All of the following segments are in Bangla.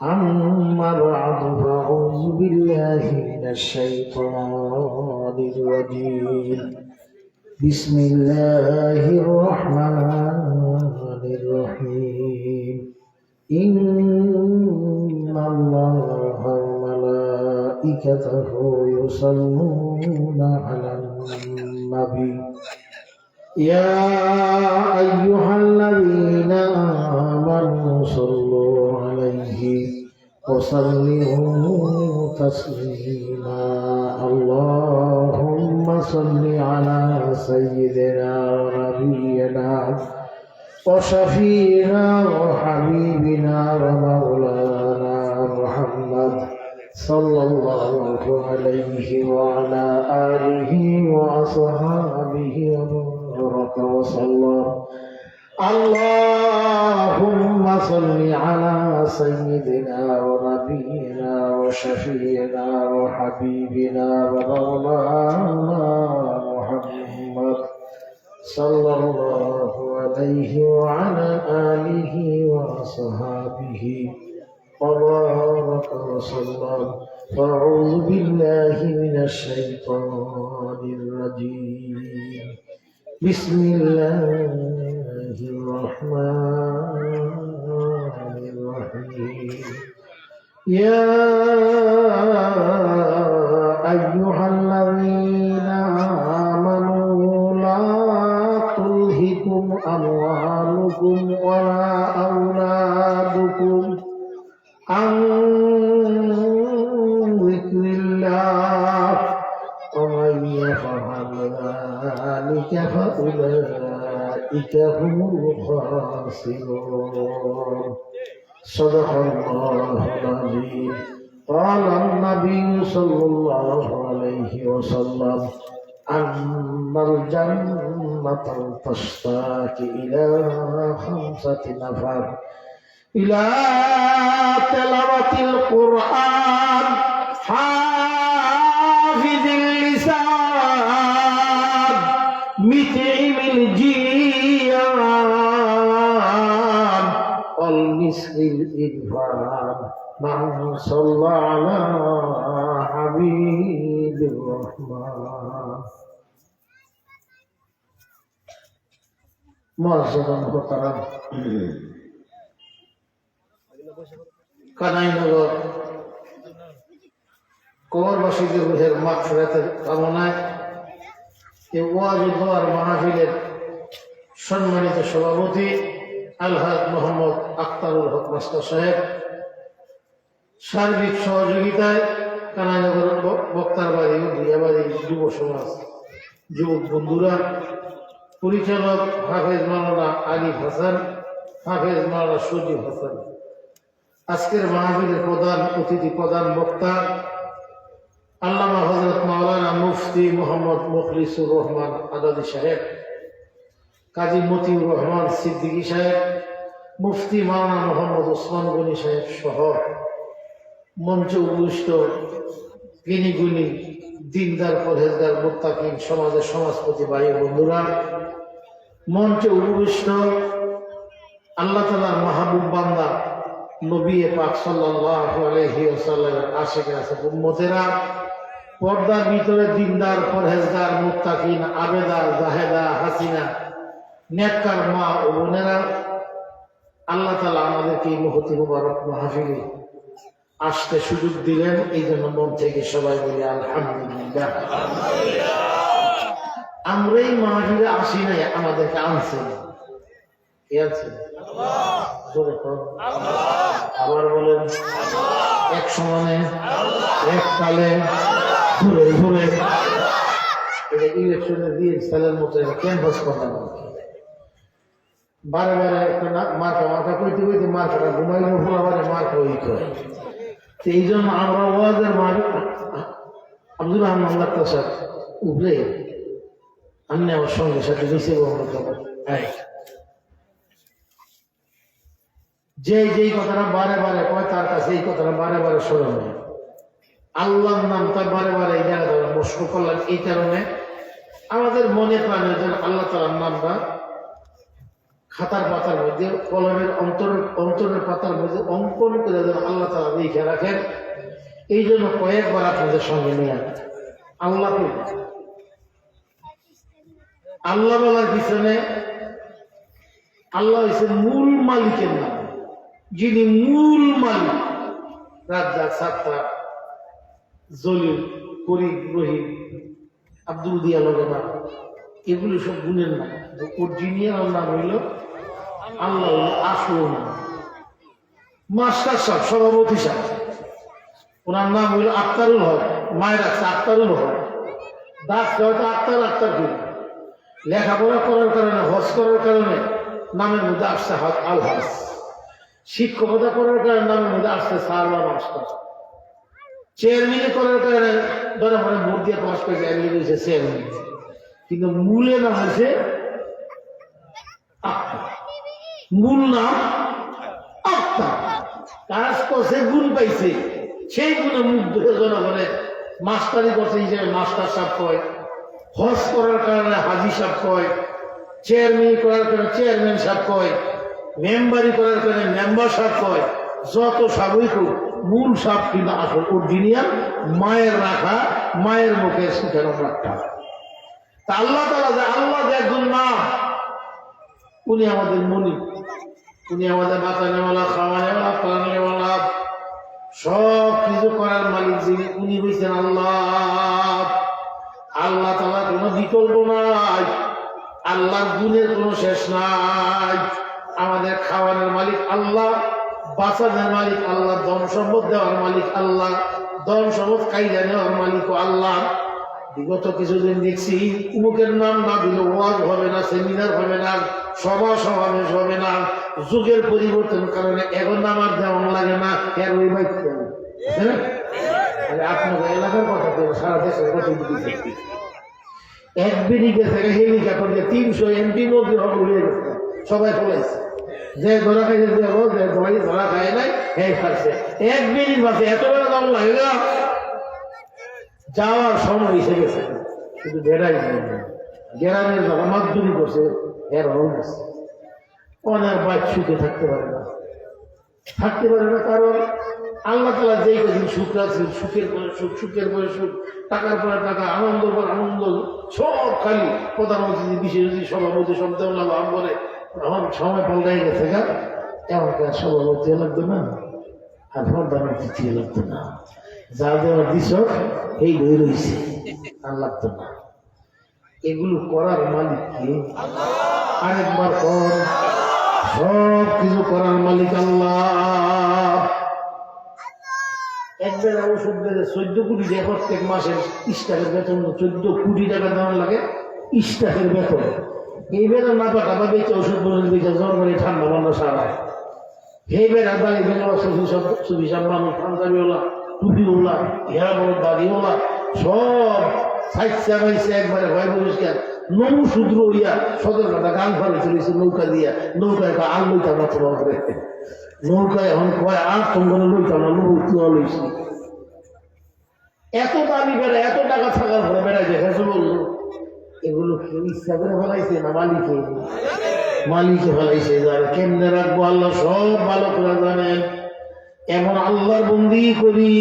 أما بعد فأعوذ بالله من الشيطان الرجيم بسم الله الرحمن الرحيم إن الله وملائكته يصلون على النبي يا أيها الذين آمنوا صلوا عليه وسلموا تسليما اللهم صل على سيدنا ونبينا وشفينا وحبيبنا ومولانا محمد صلى الله عليه وعلى آله وأصحابه وبارك وسلم اللهم صل على سيدنا ونبينا وشفينا وحبيبنا ومولانا محمد صلى الله عليه وعلى آله وصحابه وبارك وسلم فأعوذ بالله من الشيطان الرجيم بسم الله الرحمن الرحيم يا أيها الذين آمنوا لا تلهكم أموالكم ولا أولادكم عن ذكر الله ومن يفعل ذلك فأولئك هم الخاسرون صدق الله العظيم قال النبي صلى الله عليه وسلم أن الجنة تشتاق إلى 5 نفر إلى تلاوة القرآن حافظ اللسان مطعم الجيران والمسك الإنفان من صلى على حبيب الرحمن معظم محترم কানাইনগর কবরবাসীদের রুহের মাগফিরাতের কামনায় এই ওয়াজ ও দোয়ার মাহফিলের সম্মানিত সভাপতি আলহাজ মোহাম্মদ আখতারুল হক মাস্টার সাহেব সার্বিক সহযোগিতায় কানাইনগর বক্তার বাড়ি বিয়াবাড়ি যুব সমাজ যুবক বন্ধুরা পরিচালক হাফেজ মাওলানা আলিফ হাসান হাফেজ মাওলানা সজীব হাসান আজকের মাহফিলের প্রধান অতিথি প্রধান বক্তা আল্লামা হযরত মাওলানা মুফতি মোহাম্মদ মুখলিসুর রহমান আদাদি সাহেব কাজী মতিউর রহমান সিদ্দিকী সাহেব মুফতি মাওলানা মোহাম্মদ ওসমান গনি সাহেব সহ মঞ্চে উপবিষ্ট জ্ঞানীগুণী দিনদার পরহেজগার মুত্তাকিন সমাজের সমাজপতি ভাই বন্ধুরা মঞ্চে উপবিষ্ট আল্লাহ তাআলার মাহবুব বান্দা নবী পাক সাল্লাল্লাহু আলাইহি ওয়াসাল্লামের আশিক রাসূল উম্মতেরা পর্দার ভিতরে দিনদার পরহেজগার মুত্তাকিন আবেদা জাহেদা হাসিনা নেককার মা ও বোনেরা আল্লাহ তাআলা আমাদেরকে এই মুহূর্তে মুবারক মাহফিলে আসতে সুযোগ দিলেন এই জন্য মন থেকে সবাই বলি আলহামদুলিল্লাহ। আমরা এই মাহফিলে আসি নাই, আমাদেরকে আনছেন। কে আছেন? আবার বলেন এক সমানে এক কালে ঘুরে ঘুরে ইলেকশনের দিয়ে সালের মতো ক্যাম্পাস করা বারে বারে একটা মার্কা মার্কা কইতে কইতে মার্কাটা ঘুমাইলে ফুলাবারে মার্কা ওই করে। এই জন্য আমরা ওয়াজের মালিক আব্দুল রহমান ডাক্তার সাহেব উপরে আমি আমার সঙ্গে সাথে বেশি যেই কথাটা বারে বারে কয় তার কাছে এই কথাটা বারে বারে স্মরণ হয়। আল্লাহর নাম তার বারে বারে এই জায়গা ধরে মস্ক করলাম, এই কারণে আমাদের মনে প্রাণে যেন আল্লাহ তাআলার নামটা খাতার পাতার মধ্যে কলমের অন্তরের পাতার মধ্যে অঙ্কন করে যেন আল্লাহ তাআলা লিখে রাখেন। এই জন্য কয়েকবার আপনাদের সঙ্গে নিয়ে আল্লাহকে আল্লাহ বলার পিছনে আল্লাহ হচ্ছে মূল মালিকের নাম, যিনি মূল মালিক। রাজ্জাক, সাত্তার, জলিল, করিম, রহিম, আব্দুল দিয়ালগের নাম, এগুলি সব গুণের নাম। অরিজিনাল নাম হইল আল্লাহ, হইল আসল নাম। মাস্টার সাহেব, সভাপতি সাহেব, ওনার নাম হইল আক্তারুল হক, মায়ের আছে আক্তারুল হক। ডাকতে হয়তো আক্তার আক্তার করি, লেখাপড়া করার কারণে, হজ করার কারণে নামের মধ্যে আসছে আল হাস। শিক্ষকতা করার কারণে নামের মধ্যে আসছে সারওয়ার মাস্টার। চেয়ারম্যান করার কারণে ধরে মানে ভোট দিয়ে পাস করে চেয়ারম্যান, কিন্তু মূলে নাম হয়েছে আক্তার। মূল নাম আক্তার। কাজ করছে, গুণ পাইছে, সেই গুণে মুগ্ধ হয়ে জনগণের মাস্টারি করছে হিসেবে মাস্টার সাহেব কয়, হজ করার কারণে হাজি সাহেব কয়, চেয়ারম্যান করার কারণে চেয়ারম্যান সাহেব কয়, মেম্বারি করার কারণে মেম্বার সাহেব কয়। যত সাবই হোক, মূল সাপ কিন্তু আসল অরিজিনাল মায়ের রাখা, মায়ের মুখে সুখের রাখা। তা আল্লাহ তাআলা যে আল্লাহ যে একজন নাম, উনি আমাদের মনিব, উনি আমাদের বাঁচানেওয়ালা, খাওয়ানেওয়ালা, প্রাণেওয়ালা, সব কিছু করার মালিক যিনি, উনি হয়েছেন আল্লাহ। আল্লাহ তাআলা কোনো বিকল্প নাই, আল্লাহর গুণের কোনো শেষ নাই। আমাদের খাওয়ানোর মালিক আল্লাহ, বাঁচানোর মালিক আল্লাহ, ধন সম্পদ দেওয়ার মালিক আল্লাহ, ধন সম্পদ কাইজা নেওয়ার মালিক আল্লাহ। বিগত কিছুদিন দেখছি উমুকের নাম না দিলে ওয়াজ হবে না, সেমিনার হবে না, সভা সমাবেশ হবে না। যুগের পরিবর্তন কারণে এখন আমার যেমন লাগে না, এর ওই বাইতে আপনাদের এলাকার কথা কেউ সারা দেশের কথা দিতে এক বিডিকে থেকে হেলিকপ্টার দিয়ে 300 এমপি মধ্যে উড়িয়ে গেছে, সবাই চলেছে। যে ধরা খাইছে, যে ধরা খায় নাই, এই খাচ্ছে এক মিনিট বাসে এত বড় দাম লাগে না। যাওয়ার সময় এসে গেছে, শুধু বেড়াই গ্রামের যারা মাধ্যমিক করছে এর হল গেছে। অনেক বাইক সুখে থাকতে পারে না, কারণ আল্লাহ তাআলা যেই কদিন সুখ রাখছেন, সুখের পরে সুখ, সুখের পরে সুখ, টাকার পরে টাকা, আনন্দ পর আনন্দ, সব খালি প্রধানমন্ত্রী, বিশেষ সভাপতি, সব দেওয়া লাভ করে। এখন সময় পাল্টাই গেছে, এমন কাজ সভাপতি লাগতো না, আর প্রধানমন্ত্রী লাগতো না। যা দেওয়ার দিস এই বই রয়েছে, আর লাগতো না। এগুলো করার মালিক কে? আরেকবার কর, সব কিছু করার মালিক আল্লাহ। একবেলা ওষুধ বেড়ে 14 কোটি টাকা প্রত্যেক মাসের স্টাফের বেতন, 14 কোটি টাকা দেওয়ার লাগে স্টাফের বেতন। এই বেলা না পাঠা বা বেঁচে ওষুধ বলে বেঁচে জন্মারি ঠান্ডা বান্না সারায়। এই বেলা দাঁড়িয়ে বেলা সুবিশাল মানুষ, পাঞ্জাবিওয়ালা, টুপিওয়ালা, ঘেরা বড় দাড়িওয়ালা, সব সাইছে একবারে ভয় পরিষ্কার নৌশূদ্র হইয়া সদর কাটা গান ফাড়ে চলেছে নৌকা দিয়া। নৌকায় আর লইতাম না, তোমার নৌকায় এখন কয় আর তোমার লইতাম না, নৌকা লইছি। এত দামি বেড়া, এত টাকা থাকার পরে বেড়াই দেখেছো বললো, এগুলো কেউ ইচ্ছা করে ফেলাইছে না মালিকে ফেলাইছে। যারা কেমনে রাখবো আল্লাহ সব ভালো করে জানেন। এমন আল্লাহর বন্দি করি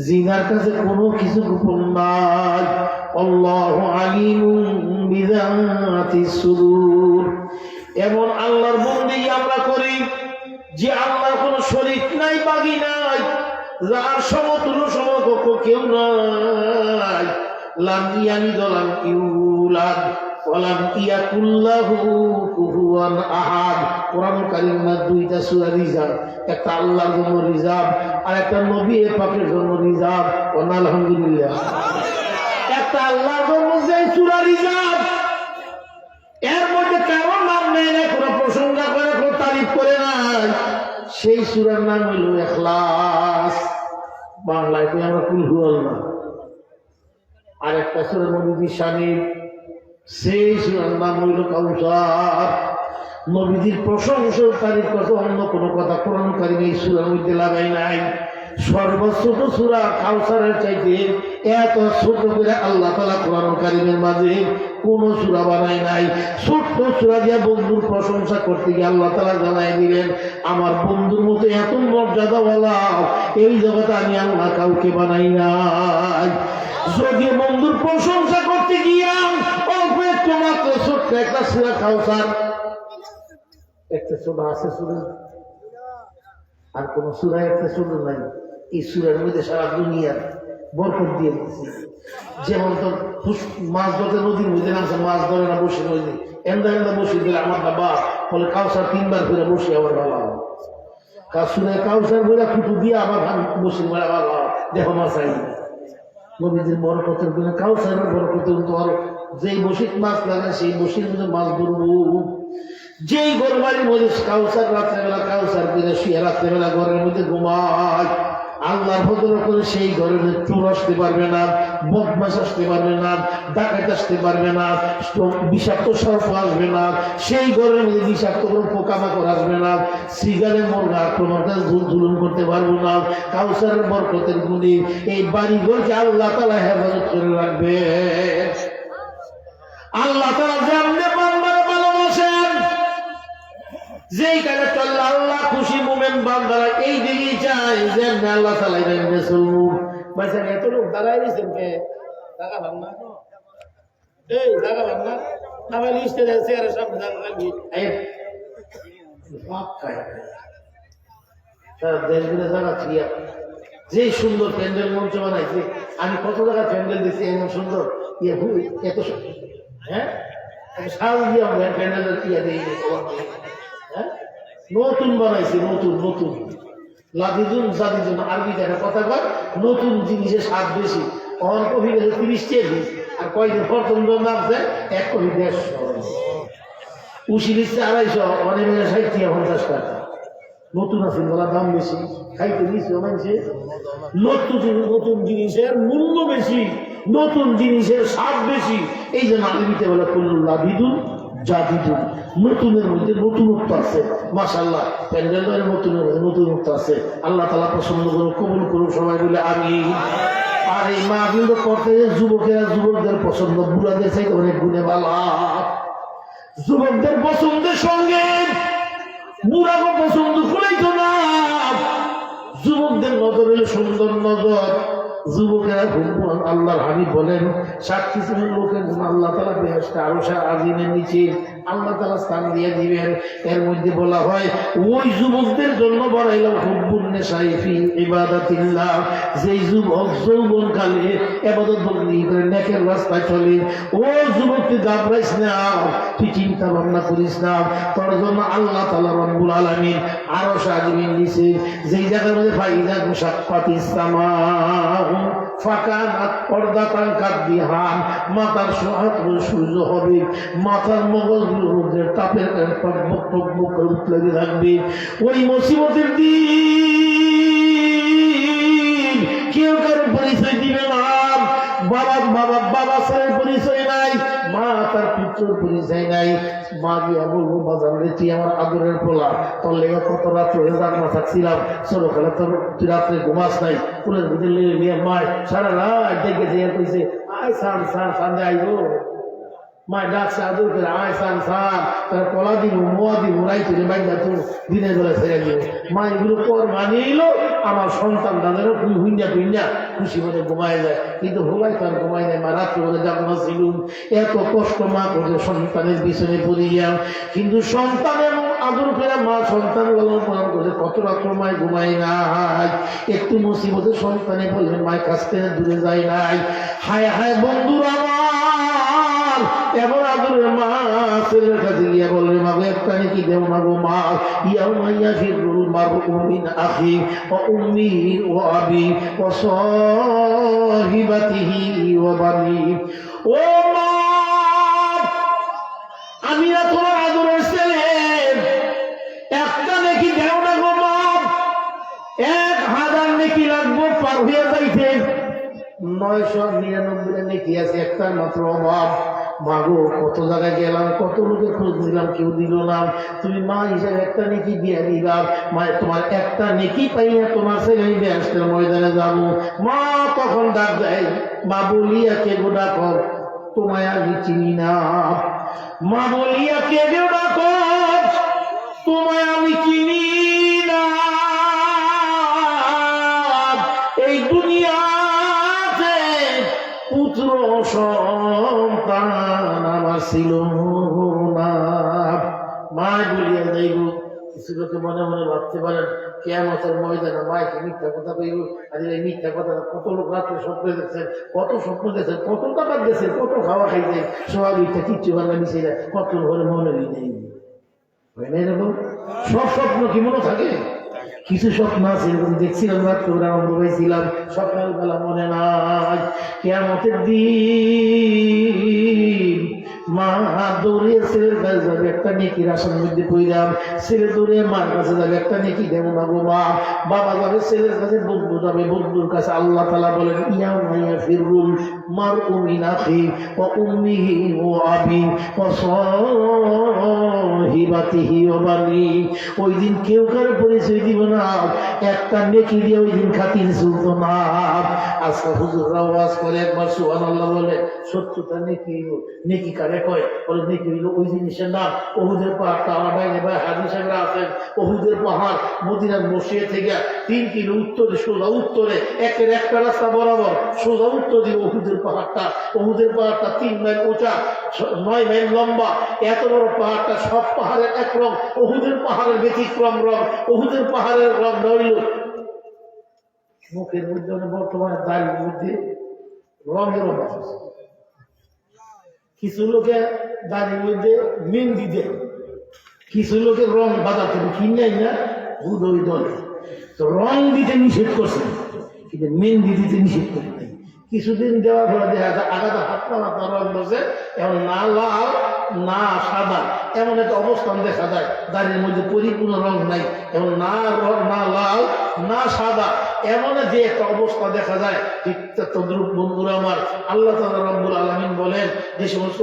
জিনার কাছে কোনো কিছু গোপন নাই। আল্লাহু আলিমুম বিযাতিস সুদূর। এমন আল্লাহর বন্দি আমরা করি যে আল্লাহর কোনো শরীক নাই, বাগী নাই, যার সমতুল্য সমকক্ষ কেউ নাই। লাম ইয়ালিদ ওয়ালাম ইউলাদ ওয়ালাম ইয়াকুল লাহু কুফুয়ান আহাদ। কোরআন কারীমের 2টা সূরা রিজার্ভ, একটা আল্লাহর জন্য রিজার্ভ আর একটা নবী পাকের জন্য রিজার্ভ। আলহামদুলিল্লাহ, একটা আল্লাহর জন্য যে সূরা রিজার্ভ, এর মধ্যে কারো নাম নেই না, কোনো প্রশংসা করে, কোনো তারিফ করে নাই। সেই সূরার নাম হলো ইখলাস। বাংলায় তো আমরা কুল হুয়াল্লাহ। আর একটা সূরা নবীর শানে, সেই সূরার নাম হইল কাউসার। নবীজির প্রশংসার তারিফ করতে অন্য কোনো কথা কোরআন কারীমে এই সূরার মধ্যে লাগাই নাই। সর্বছোট সূরা কাউসারের চাইতে এত ছোট করে আল্লাহ তাআলা কোরআনুল কারীমের মাঝে কোন সূরা বানায় নাই। ছোট্ট সূরা দিয়ে বন্ধুর প্রশংসা করতে গিয়ে আল্লাহ তাআলা জানাই দিলেন, আমার বন্ধুর মতো এত মর্যাদাওয়ালা এই জগতে আমি আল্লাহ কাউকে বানাই নাই। যদি বন্ধুর প্রশংসা করতে গিয়া অল্প একটু মাত্র ছোট্ট একটা সূরা কাউসার, একটা সূরা আছে সূরা, আর কোন সূরা একটা সূরা নাই। এই সূরার মধ্যে সারা দুনিয়ার বরকত দিয়ে দিচ্ছে। যেমন তো মাছ ধরতে নদীর মধ্যে নামছে, মাছ ধরে না বসে নদী এন্দা এন্দা বসে দিলে আমার বাবা বলে কাউসার 3 বার করে বসে আমার বাবা কাসুরে কাউসার বলে ফুটু দিয়ে আবার বসে বলে বাবা দেখো মাছ আই নদীদের বরকতের গুণে কাউসারের বরকতের তো আর যেই বসিত মাছ লাগে সেই বসির মধ্যে মাছ ধরবো। যেই গরবারির মধ্যে কাউসার রাত্রেবেলা কাউসার কিনে শুয়ে রাত্রেবেলা ঘরের মধ্যে ঘুমায়, আল্লাহর ফজল করে সেই ঘরের মধ্যে চোর আসতে পারবে না, বদমাশ আসতে পারবে না, ডাকাত আসতে পারবে না, বিষাক্ত সর্প আসবে না, সেই ঘরের মধ্যে বিষাক্ত কোনো পোকামাকড় আসবে না, সিগারের মুরগা আক্রমণটা জুলুম করতে পারবো না। কাউসারের বরকতের গুণে এই বাড়িঘরকে আল্লাহ তাআলা হেফাজত করে রাখবে। আল্লাহ তাআলা যেমনে বান্দারা ভালোবাসেন, যেই কাজে চললে আল্লাহ খুশি মোমেন বান্দারা এই দিকেই চায় যে আল্লাহ তাআলা এমনি চলবো। ভাইসা এত লোক দাঁড়ায় দিয়েছেন কে টাকা ভাগ না, এই টাকা ভাগ না আমার লিস্টে চেয়ারের সামনে দেশগুলো জানাচ্ছি যে সুন্দর প্যান্ডেল মঞ্চ বানাইছে, আমি কত টাকা প্যান্ডেল দিচ্ছি এমন সুন্দর এত হ্যাঁ সাল দিয়ে আমরা প্যান্ডেলের ইয়া দিই হ্যাঁ নতুন বানাইছে, নতুন নতুন লাদিজুন জাদিজুন আরবি দেখা কথা কয়, নতুন জিনিসের স্বাদ বেশি। অন কফি গেছে 30 টাকা আর কয়দিন প্রথম নামছে 1 কফি 150, উশি দিচ্ছে 250, অনেক 60 টাকা 50 টাকা। নতুন আছে বলা দাম বেশি, খাইতে দিচ্ছে মানুষে নতুন নতুন জিনিসের মূল্য বেশি, নতুন জিনিসের স্বাদ বেশি। এই জন্য আরবিতে বলে কুল্লু লাদিদুন জাদিদুন, নতুনের মধ্যে নতুনত্ব আছে। মাশাআল্লাহ প্যান্ডেলের নতুনের মধ্যে নতুনত্ব আছে। আল্লাহ তাআলা পছন্দ করুন, কবুল করুন সবাই বলে আমিন। আর এই মাহফিল করতে যুবকেরা যুবকদের পছন্দ, বুড়াদের চাইতে অনেক গুণে বালা। যুবকদের পছন্দের সঙ্গে বুড়াকে পছন্দ করেই তো না। যুবকদের নজর হলো সুন্দর নজর। যুবকেরা আল্লাহর হাবিব বলেন 60 শ্রেণীর লোকের জন্য আল্লাহ তাআলা বেহেশতে আরশে আজিমের নিচে আল্লাহ তাআলা স্থান দিয়ে দিবেন। এর মধ্যে বলা হয় ওই যুবকদের জন্য বানাইলাম হুব্বুন নিসাই ফি ইবাদাতিল্লাহ, যেই যুবক যৌবনকালে ইবাদত বন্দেগী করে নেকের রাস্তায় চলে। ও যুবক তুই ঘাবড়াইস না, তুই চিন্তা ভাবনা করিস না, তোর জন্য আল্লাহ তাআলা রব্বুল আলামিন আরশে আজিমের নিচে যেই জায়গার মধ্যে ফাইদা মুশাক্কাতিস সামা ফাকানাত পর্দাতান কাদিহান, মাথার সোহাগ সূর্য হবে, মাথার মগজগুলোর মধ্যে তাপের টকবক টকবক করে উঠলে থাকবে। ওই মুসিবতের দিন কেউ কারো পরিচয় দিবে না। বাবা ছেলের পরিচয় নাই, মা তার পুত্রের পরিচয় নাই। মা গিয়া বলবো বাজার রে তুই আমার আদরের পোলা, তোর লেগে কত রাত্রে জাগনা থাকছিলাম, ছোটবেলা তোর তুই রাত্রে ঘুমাস নাই, ফুলের ভিতরে নিয়ে মায় সারা রাত দেখে যে কইছে আয় সান সান সান্দে আইবো মায় ডাকছে আদর করে আয় সান সান, তার কলা দিব মোয়া দিব রাই তুলে বাইন্দা তো দিনের বেলা ছেড়ে দিব। মা এগুলো পর মানিয়ে এলো, আমার সন্তান দাদারও হুইন্যা টুইন্যা খুশি মনে ঘুমায় যায়। কিন্তু ভোলাই তার ঘুমায় যায়, মা রাত্রে বলে জাগনা ছিলুম। এত কষ্ট মা করে সন্তানের পিছনে পড়িয়া, কিন্তু সন্তানের আদর করে মা সন্তান লালন পালন করে কত রাত্র মায় ঘুমায় নাই। একটু মুসিবতে সন্তানে বললেন মায়ের কাছ থেকে দূরে যায় নাই। হায় হায় বন্ধুরা আমার, এমন আদরের মা ছেলের কাছে গিয়া বলবে মাগো একটা নাকি দেও না গো মা, ইয়াউমা ইয়াফিরুল মারউ মিন আখি ওয়া উম্মিহি ওয়া আবি ওয়া সাহিবাতিহি ওয়া বানি। ও মা, আমি না তোমার আদরের ছেলে, একটা নাকি দেও না গো মা, 1000 নাকি লাগবো পার হয়ে যাইতে, 999 নাকি আছে, একটার মাত্র অভাব। মাগো কত জায়গায় গেলাম, কত লোকের খোঁজ নিলাম, কেউ দিল না। তুমি মা হিসেবে একটা নেকি দিয়ে দিলাম, মায়ের তোমার একটা নেকি পাইয়া তোমার ছেলে বেহেশতের ময়দানে যাবো। মা তখন ডাক দেয়, মা বলিয়া কে গো ডাকো, তোমায় আমি চিনি না। মা বলিয়া কে গো ডাকো, তোমায় আমি চিনি না। এই দুনিয়াতে পুত্র সন্তান আমার ছিল না। মায় বলিয়া যাইব। কিছু লোকে মনে মনে ভাবতে পারেন কিয়ামতের ময়দানে মায়কে মিথ্যা কথা কইব। আর এই মিথ্যা কথা কত লোক রাত্রে স্বপ্ন দেখছেন, কত স্বপ্ন দেখছেন, কত টাকা গেছেন, কত খাওয়া খাইছেন, সবাইটা কিচ্ছু বাংলা মিশে যায়, কত ঘরে মনে নেই। এরকম সব স্বপ্ন কি মনে থাকে? কিছু স্বপ্ন আছে এরকম দেখছিলাম, রাত্রে আনন্দ পাইছিলাম, সকালবেলা মনে নাই। কিয়ামতের দিন মা দৌড়িয়ে ছেলের কাছে যাবে, একটা নেকির আসার মধ্যে পড়লাম। ছেলে দৌড়ে মার কাছে যাবে, একটা নেকি দেবো না গো মা। বাবা যাবে ছেলের কাছে, বন্ধু যাবে বন্ধুর কাছে। আল্লাহ তাআলা বলেন, ইয়াউমা ফিরুল মারউ মিন আখি ওয়া উম্মিহি ওয়া আবি ওয়া সাহিবাতিহি ওয়া বানি। ওই দিন কেউ কারো পরিচয় দিব না, একটা নেকি দিয়ে ওই দিন খাতির চলত না। আজকে হুজুররা ওয়াজ করে, একবার সুবহানাল্লাহ বলে, 70টা নেকি। নেকি কারে কয়? বলে নেকি হইল ওই জিনিসের নাম। ওহুদের পাহাড়টা আড়াইলে ভাই হাজি সাহেবরা আছেন, ওহুদের পাহাড় মদিনার মসজিদ থেকে 3 কিলো উত্তরে, সোজা উত্তরে, একের একটা রাস্তা বরাবর সোজা উত্তর দিয়ে ওহুদের পাহাড়টা। ওহুদের পাহাড়টা 3 মাইল উঁচা, 9 মাইল লম্বা। এত বড় পাহাড়টা, সব পাহাড়ের এক রং, ওহুদের পাহাড়ের ব্যতিক্রম রং। ওহুদের পাহাড়ের রং হইল মুখের মধ্যে, বর্তমানে দাড়ির মধ্যে রঙের অভাব আছে। কিছু লোকে দাড়ির মধ্যে মেহেন্দি দেয়, কিছু লোকের রং বাজার থেকে কিনাই না, হুদই দলে। তো রং দিতে নিষেধ করছে, কিন্তু মেহেন্দি দিতে নিষেধ করে নাই। কিছুদিন দেওয়ার পরে দেখা যায় আগাদা হাতটা হাতটা রং বসে, এখন না লাল না সাদা, এমন একটা অবস্থান দেখা যায়। দাড়ির মধ্যে পরিপূর্ণ রং নাই, এখন না লাল না সাদা, এমন যে একটা অবস্থা দেখা যায়। ঠিক তদ্রুপ বন্ধুরা আমার, আল্লাহ তাআলা রব্বুল আলামিন বলেন, যে সমস্ত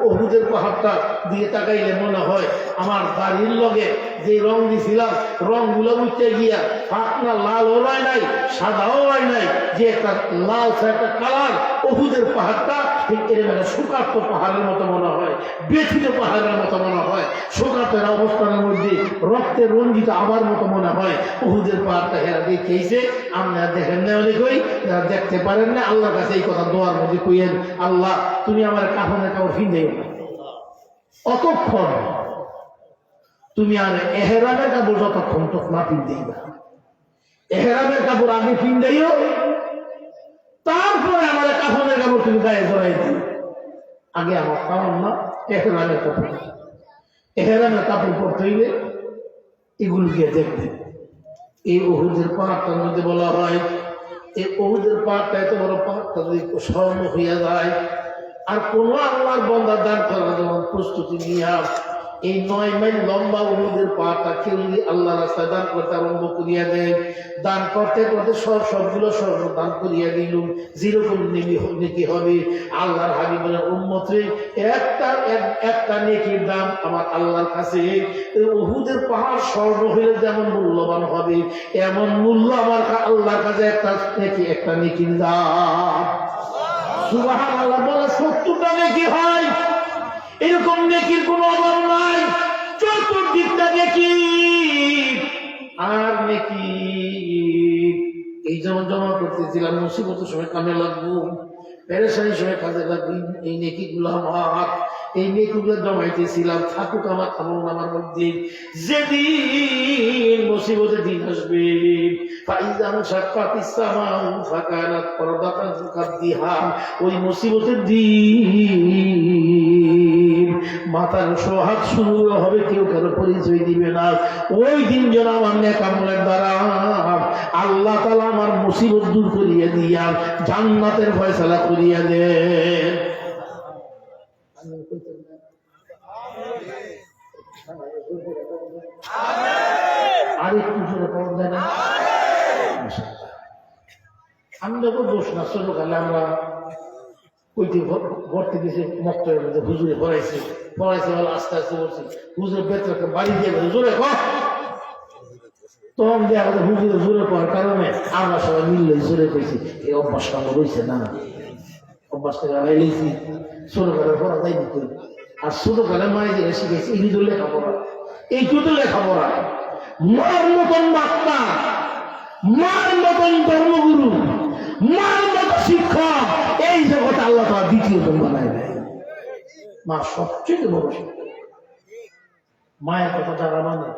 ওহুদের পাহাড়টা দিয়ে তাকাইলে মনে হয় আমার দাড়ির লগে যে রং দিয়েছিলাম, রংগুলো উঠতে গিয়া পাকনা লাল হয় নাই, সাদাও হয় নাই, যে একটা লাল একটা কালার ওহুদের পাহাড়টা ঠিক এরকম একটা শোকার্ত পাহাড়ের মতো মনে হয়, ব্যথিত পাহাড়ের মতো মনে হয়, শোকার্তের অবস্থানের মধ্যে রক্তে রঞ্জিত আবার মতো মনে হয়। ওহুদের পাহাড়টা হেরা দেখেছে, আমরা দেখেন না অনেক, ওই যারা দেখতে পারেন না, আল্লাহর কাছে এই কথা দোয়ার মধ্যে কইয়েন, আল্লাহ তুমি আমার কাফনের কাপড় ফিন্দেই না, অতক্ষণ তুমি আর এহরামের কাপড় যতক্ষণ তো না ফিন্দেই না, এহরামের কাপড় আগে ফিন্দেইও, তারপরে আমার কাফনের কাপড় তুমি গায়ে জড়াই দিও। আগে আমার কামন না এহরামের কাপড়, এহরামের কাপড় পরতে হইলে এগুলো গিয়ে দেখবে। এই ওহুদের পাহাড়টার মধ্যে বলা হয়, এই ওহুদের পাহাড়টা এত বড় পাহাড়টা যদি স্বর্ণ হইয়া যায়, আর কোন আল্লাহর বান্দা দান করার যেমন প্রস্তুতি নিয়া এই 9 মাইল লম্বা ওহুদের পাহাড়টা কেউ যদি আল্লাহ রাস্তায় দান করতে আরম্ভ করিয়া দেয়, দান করতে করতে সবগুলো স্বর্ণ দান করিয়া দিল, যেরকম নেকি হবে। আল্লাহর হাবিব বলেন, উম্মতে একটা নেকির দাম আমার আল্লাহর কাছে ওহুদের পাহাড় স্বর্ণ হইলে যেমন মূল্যবান হবে, এমন মূল্য আমার আল্লাহর কাছে একটা নেকির দাম। সুবহানাল্লাহ বলে 70টা নেকি হয়, এরকম নেকির কোনো অভাব নাই, চতুর্দিকটা নেকি আর নেকি। এই জন্য জমা করতেছিলাম, মুসিবতের সময় কামে লাগবো, পেরেশানির সময় কাজে লাগবে, এই নেকিগুলো আমার, এই নেকিগুলো জমাইতেছিলাম, থাকুক আমার আমলনামার মধ্যে। যেদিন মুসিবতের দিন আসবে, ওই মুসিবতের দিন মাথার সোহাগ শুরু হবে, কেউ কারো পরিচয় দিবে না। ওই দিন যেন আমার নেক আমলের দ্বারা আল্লাহ তাআলা আমার মুসিবত দূর করিয়া দিয়া জান্নাতের ফয়সালা করিয়া দেন। আরেকটু জোরে পাওয়া যায় না? আমরা তো দোষ না, চলো খালে আমরা কইতে ভর্তি দিয়েছে মক্তবের মধ্যে হুজুরে পড়াইছে বলে আস্তে আস্তে বলছি হুজুরের বেতনকে বাড়ি দিয়ে গেছে জোরে কর। তখন দিয়ে আমাদের হুজুরে জোরে পাওয়ার কারণে আমরা সবাই মিললে জোরে পেয়েছি এই অভ্যাসটা আমার রয়েছে না, অভ্যাসটা এলেছি ছোটবেলার পড়া তাই দিত। আর ছোটবেলায় মায়ের যেটা শিখেছি এই তো লেখাপড়া, এইটুকু লেখাপড়া। মার মতন ডাক্তার, মার মতন ধর্মগুরু, মার মতো শিক্ষক এই জগতে আল্লাহ তাআলা দ্বিতীয়তম বানায় দেয়। মা সবচেয়ে বড় শিক্ষক। মায়ের কথা যারা মানে,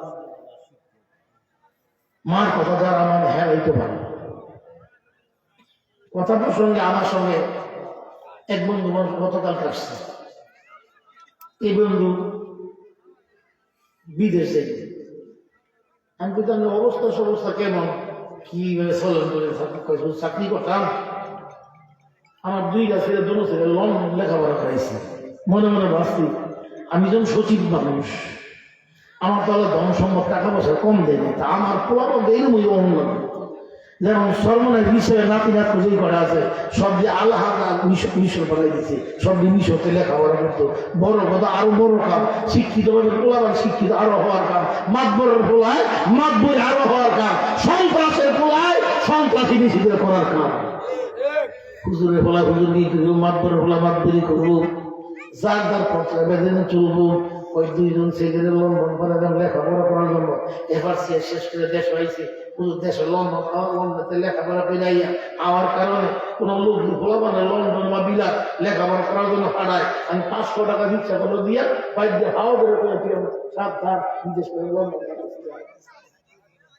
মার কথা যারা মানে হ্যাঁ হইতে পারে। কথা প্রসঙ্গে আমার সঙ্গে এক বন্ধু গতকাল আসছে। এই বন্ধু বিদেশে, আমি কিন্তু অবস্থা কেমন কিভাবে চলেন বলে চাকরি করতাম। আমার দুইটা ছেলে দুটো ছেলে লন্ডন লেখাপড়া করাইছে। মনে মনে ভাবছি আমি যখন সচিব মানুষ, আমার তাহলে ধন সম্পদ টাকা পয়সা কম দেয় না, তা আমার পোলাপন দেয় ওই অঙ্গ যেমন সর্বনের বিষয়ে নাতি নাত খুঁজেই করা আছে, সব যে আল্লাহ মিশর করাই দিচ্ছে, সব যে মিশরকে লেখাপড়া করতো। বড় কথা আরো বড় কাম, শিক্ষিত পোলাবান শিক্ষিত আরো হওয়ার কাম, মাতবরের পোলায় মাতবই আরো হওয়ার কাম, সন্ত্রাসের পোলায় সন্ত্রাসী বেশিদের করার কাম। হুজুরের পোলা হুজুর নিয়ে করবো, মাতবরের পোলা মাতবরি করবো, যার যার পত্র বেঁধে চলবো। ওই দুইজন ছেলেদের লন্ডন করে লেখাপড়া করার জন্য এবার শেষ করে দেশ হয়েছে। দেশে লন্ডনে লেখাপড়া পেরাইয়া আমার কারণে কোন লোক ভোলা মানে লন্ডন বা বিলাত লেখাপড়া করার জন্য হারায়। আমি 500 টাকা রিক্সা করে দিয়া বাইক দিয়ে হাওয়া বেরো করে সাবধান বিদেশ করে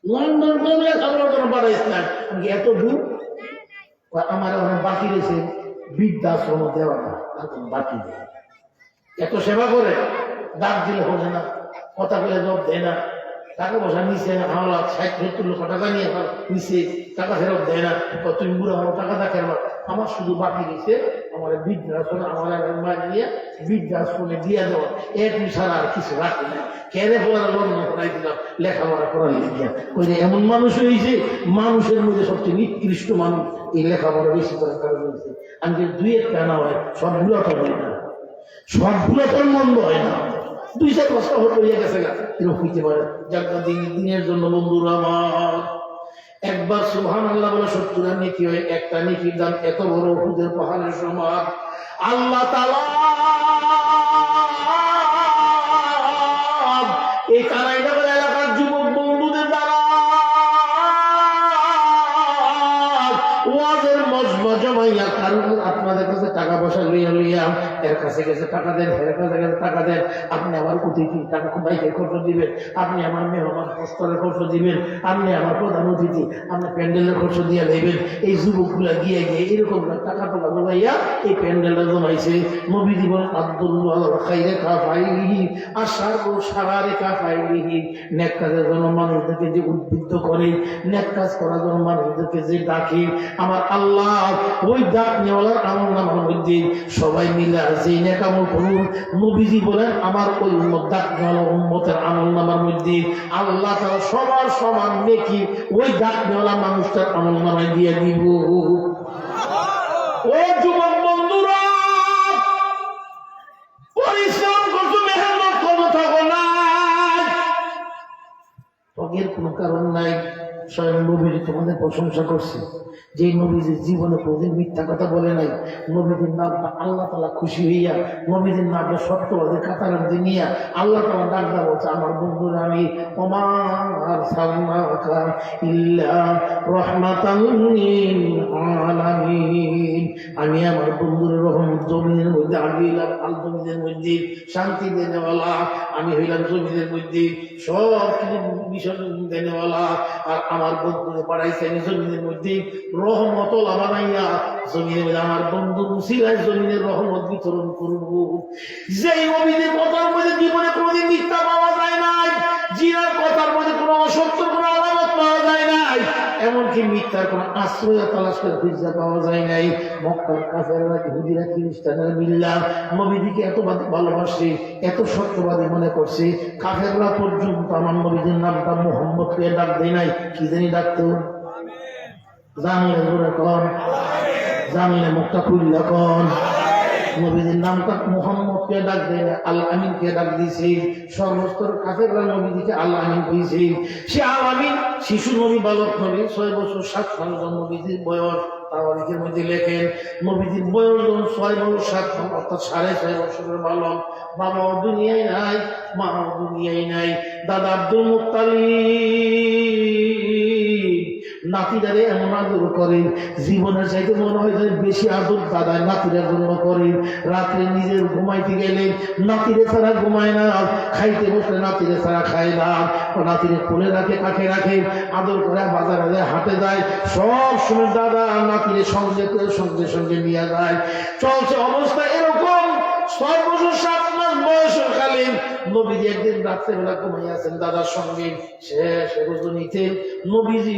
লন্ডন করে লেখাপড়ার জন্য বাড়াইছে না। আমি এত দূর আমার ওখানে বাকি রয়েছে বৃদ্ধাশ্রম দেওয়া না, বাকি নেই। এত সেবা করে ডাক দিলে হলে না, কথা বলে জব দেয় না, টাকা পয়সা নিচে আমরা 60-70 লক্ষ টাকা নিয়ে নিচে টাকা ফেরত দেয় না। তুমি বুড়ো আমার টাকা দেখে আমার শুধু বাকি দিচ্ছে আমার বৃদ্ধাশ্রমে, আমার মায়ের নিয়ে বৃদ্ধাশ্রমে দিয়ে দেওয়া, একটু ছাড়া আর কিছু রাখি না। কেড়ে পড়ার লগ্ন করাই দিলাম লেখাপড়া করার লিখিয়া। ওই এমন মানুষ হয়েছে, মানুষের মধ্যে সবচেয়ে নিকৃষ্ট মানুষ এই লেখাপড়া বেশি করার কারণ হয়েছে। আমি যে 2-1 না হয় সবগুলো তো হয় না, সবগুলো তো মন্দ হয় না, 2-4 বছর হয়ে গেছে এরকম হইতে পারে। যার দিনের জন্য বন্ধুরা আমার একবার সুবহানাল্লাহ বলে 70 নেকি হয়। একটা নেকির দাম এত বড় উহুদের পাহাড়ের সমান। আল্লাহ তাআলা এই কানাইনগর এলাকার যুবক বন্ধুদের দ্বারা ওয়াজের মজমা জমাইয়া, কারণ আপনাদের কাছে টাকা পয়সা লইয়া এর কাছে গেছে টাকা দেন, এর কাছে গেছে টাকা দেন, আপনি আমার অতিথি টাকা বাইকের খরচ দিবেন, আপনি আমার মেহমান প্রস্তরের খরচ দিবেন, আপনি আমার প্রধান অতিথি আপনি প্যান্ডেলের খরচ দিয়ে দেবেন। এই যুবকগুলা গিয়ে এরকম টাকা জমাইয়া এই প্যান্ডেলটা জমাইছে। নবী জীবন আব্দুল্লাহ খাইরে কাফাইহি আশারু শারারে কাফাইহি, নেক কাজের জন্য মানুষদেরকে যে উদ্বুদ্ধ করে, নেক কাজ করার জন্য মানুষদেরকে যে ডাকে, আমার আল্লাহ ওই ডাক নেওয়ালার আমল নামার মধ্যে সবাই মিলে যে নেক আমল করুন। নবীজি বলেন আমার ওই উম্মত ডাক নেওয়ালা উম্মতের আমল নামার মধ্যে আল্লাহ তাআলা সবার সমান নেকি ওই ডাক নেওয়ালা মানুষটার আমল নামায় দিয়ে দিব। ও যুবক বন্ধুরা, পরিশ্রম করছো, মেহনত করো, থাকো না, ত্যাগের কোনো কারণ নাই। স্বয়ং নবীজি তোমাদের প্রশংসা করছে, যে নবীজির জীবনে কোনদিন মিথ্যা কথা বলে নাই। নবীজির নামটা আল্লাহ তাআলা খুশি হইয়া নবীজির নামটা সত্যবাদী কাতার নিয়ে আল্লাহ তাআলা ডাকটা বলছে আমার বন্ধুরা আমি ওমা আরসালনাকা ইল্লা রাহমাতাল লিল আলামিন, আমি আমার বন্ধুর রহমত জমিনের মধ্যে আমি হইলাম আল জমিনের মধ্যে শান্তি দেনেওয়ালা, আমি হইলাম জমিনের মধ্যে সব কিছু মিশন দেনেওয়ালা। আর আমার বন্ধুরে পাঠাইছে আমি জমিনের মধ্যে রহমত বানাইয়া জমিনের মধ্যে আমার বন্ধু মুসিলায় জমিনের রহমত বিতরণ করব। যেই নবীদের কথার মধ্যে জীবনে কোনোদিন মিথ্যা পাওয়া যায় নাই, জিনার কথার মধ্যে কোনো অসত্য কোনো আলামত পাওয়া যায় নাই, এমনকি মিথ্যার কোনো আশ্রয় তালাশ করে খুঁজে পাওয়া যায় নাই। মক্কার কাফেররা ইহুদিরা খ্রিস্টানেরা মিল্লাহ নবীজিকে এত ভালোবাসে, এত সত্যবাদী মনে করছে, কাফেররা পর্যন্ত আমার নবীদের নামটা মুহাম্মদকে ডাক দেয় নাই, কি জানি ডাকতো? জানলে জোরে কন, জানলে মুখটা খুললে কন। নবীদের নামটা মুহাম্মদকে ডাক দেয় না, আল আমিনকে ডাক দিয়েছে। সমস্ত কাফেররা নবীকে আল আমিন কইছে। সে আল আমিন শিশু নবী, বালক নবী, 6 বছর 7 মাস নবীদের বয়স। তাওয়ারিখের মধ্যে লেখেন নবীদের বয়স যখন 6 বছর 7 মাস অর্থাৎ 6.5 বছরের বালক। বাবাও দুনিয়ায় নাই, মাও দুনিয়ায় নাই। দাদা আব্দুল মুত্তালিব নাতিদারে এমন আদর করেন, জীবনের চাইতে মনে হয় যে বেশি আদর দাদা নাতিদের জন্য করেন। রাত্রে নিজের ঘুমাইতে গেলে নাতিরে ছাড়া ঘুমায় না, খাইতে বসলে নাতিরে ছাড়া খায় না। নাতিরে কোলে রাখে, কাছে রাখে, আদর করে বাজারে হাটে যায়। সব সময় দাদা নাতিরে সঙ্গে করে সঙ্গে সঙ্গে নিয়ে যায়। চলছে অবস্থা এরকম। 6 বছর 7 মাস বয়সের কালীন নবীজি একদিন রাত্রেবেলা ঘুমাই আছেন দাদার সঙ্গে। শেষ রজনীতে নবীজি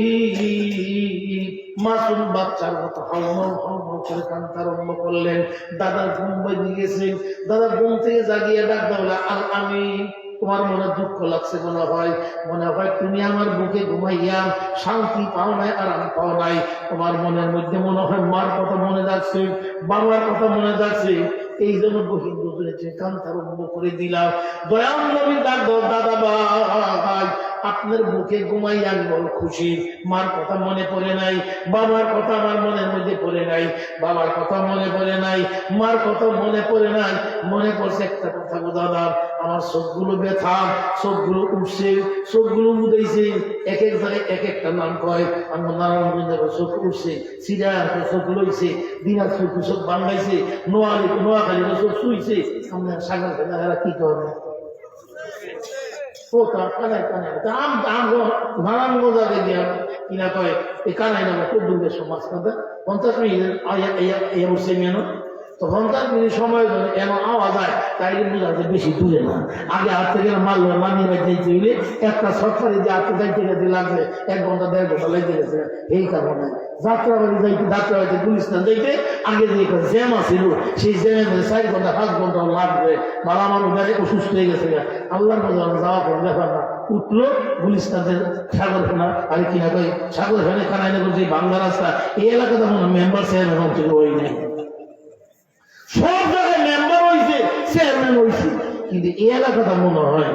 মাসুম বাচ্চার মতো হাউমাউ হাউমাউ করে কাঁদতে আরম্ভ করলেন। দাদার ঘুম ভেঙে গেছে। দাদা ঘুম থেকে জাগিয়ে ডাক দাও, আল আমিন, তোমার মনে দুঃখ লাগছে মনে হয় তুমি আমার বুকে ঘুমাইয়া শান্তি পাও নাই, আরাম পাও নাই। তোমার মনের মধ্যে মনে হয় মার কথা মনে যাচ্ছে, বাবার কথা মনে যাচ্ছে। এই জন্য বহিন বুঝেছে কান্তা আরম্ভ করে দিলাম। দয়াল নবী ডাক দাও, দাদা ভাই আপনার বুকে ঘুমাই আমি বড় খুশি। মার কথা মনে পড়ে নাই, বাবার কথা আমার মনের মধ্যে পড়ে নাই, বাবার কথা মনে পড়ে নাই, মার কথা মনে পড়ে নাই। মনে পড়ছে একটা কথা গো দাদা, আমার চোখগুলো ব্যথা, চোখগুলো উঠছে, চোখগুলো উঠেছে। এক এক জায়গায় এক একটা নাম কয়। আমার নারায়ণগঞ্জ চোখ উঠছে, সিরিয়ার চোখ লইছে, দিনাজপুর চোখ বাংলাইছে, নোয়াখালী চোখ শুইছে। আমরা সাগর ফেলা কি করে নারায়ণগঞ্জে গিয়া কিনা কয় এই কানাই নাম খুব দুর্গের সমাজ কাঁদা 50 মিনিট উঠছে মেনো। তো 50 মিনিট সময় ধরে এমন আওয়াজ হয় তাই বোঝাতে বেশি দূরে না। আগে হাত থেকে মারলো নামিয়ে যাইতে হইলে একটা সরকারি যে হাতে যাইতে গেতে লাগবে 1 ঘন্টা 1.5 ঘন্টা লেগে গেছে। এই কারণে যাত্রাবাড়ি যাইতে, যাত্রাবাড়িতে গুলিস্তান যাইতে আগে যে জ্যাম আছিল সেই জ্যামে 4 ঘন্টা 5 ঘন্টা লাগবে। বাবা মানুষ অসুস্থ হয়ে গেছে, আল্লাহর মধ্যে যাওয়া কোনো ব্যাপার না। উঠলো গুলিস্তানের সাগরখানা, আরে কিনা কই সাগরখানে কানাইনগর যে বাংলা রাস্তা, এই এলাকাতে মনে মেম্বার চেয়ারম্যান অঞ্চল ওই নেই। সব জায়গায় মেম্বার হয়েছে, চেয়ারম্যান হয়েছে, কিন্তু এই এলাকাটা মনে হয়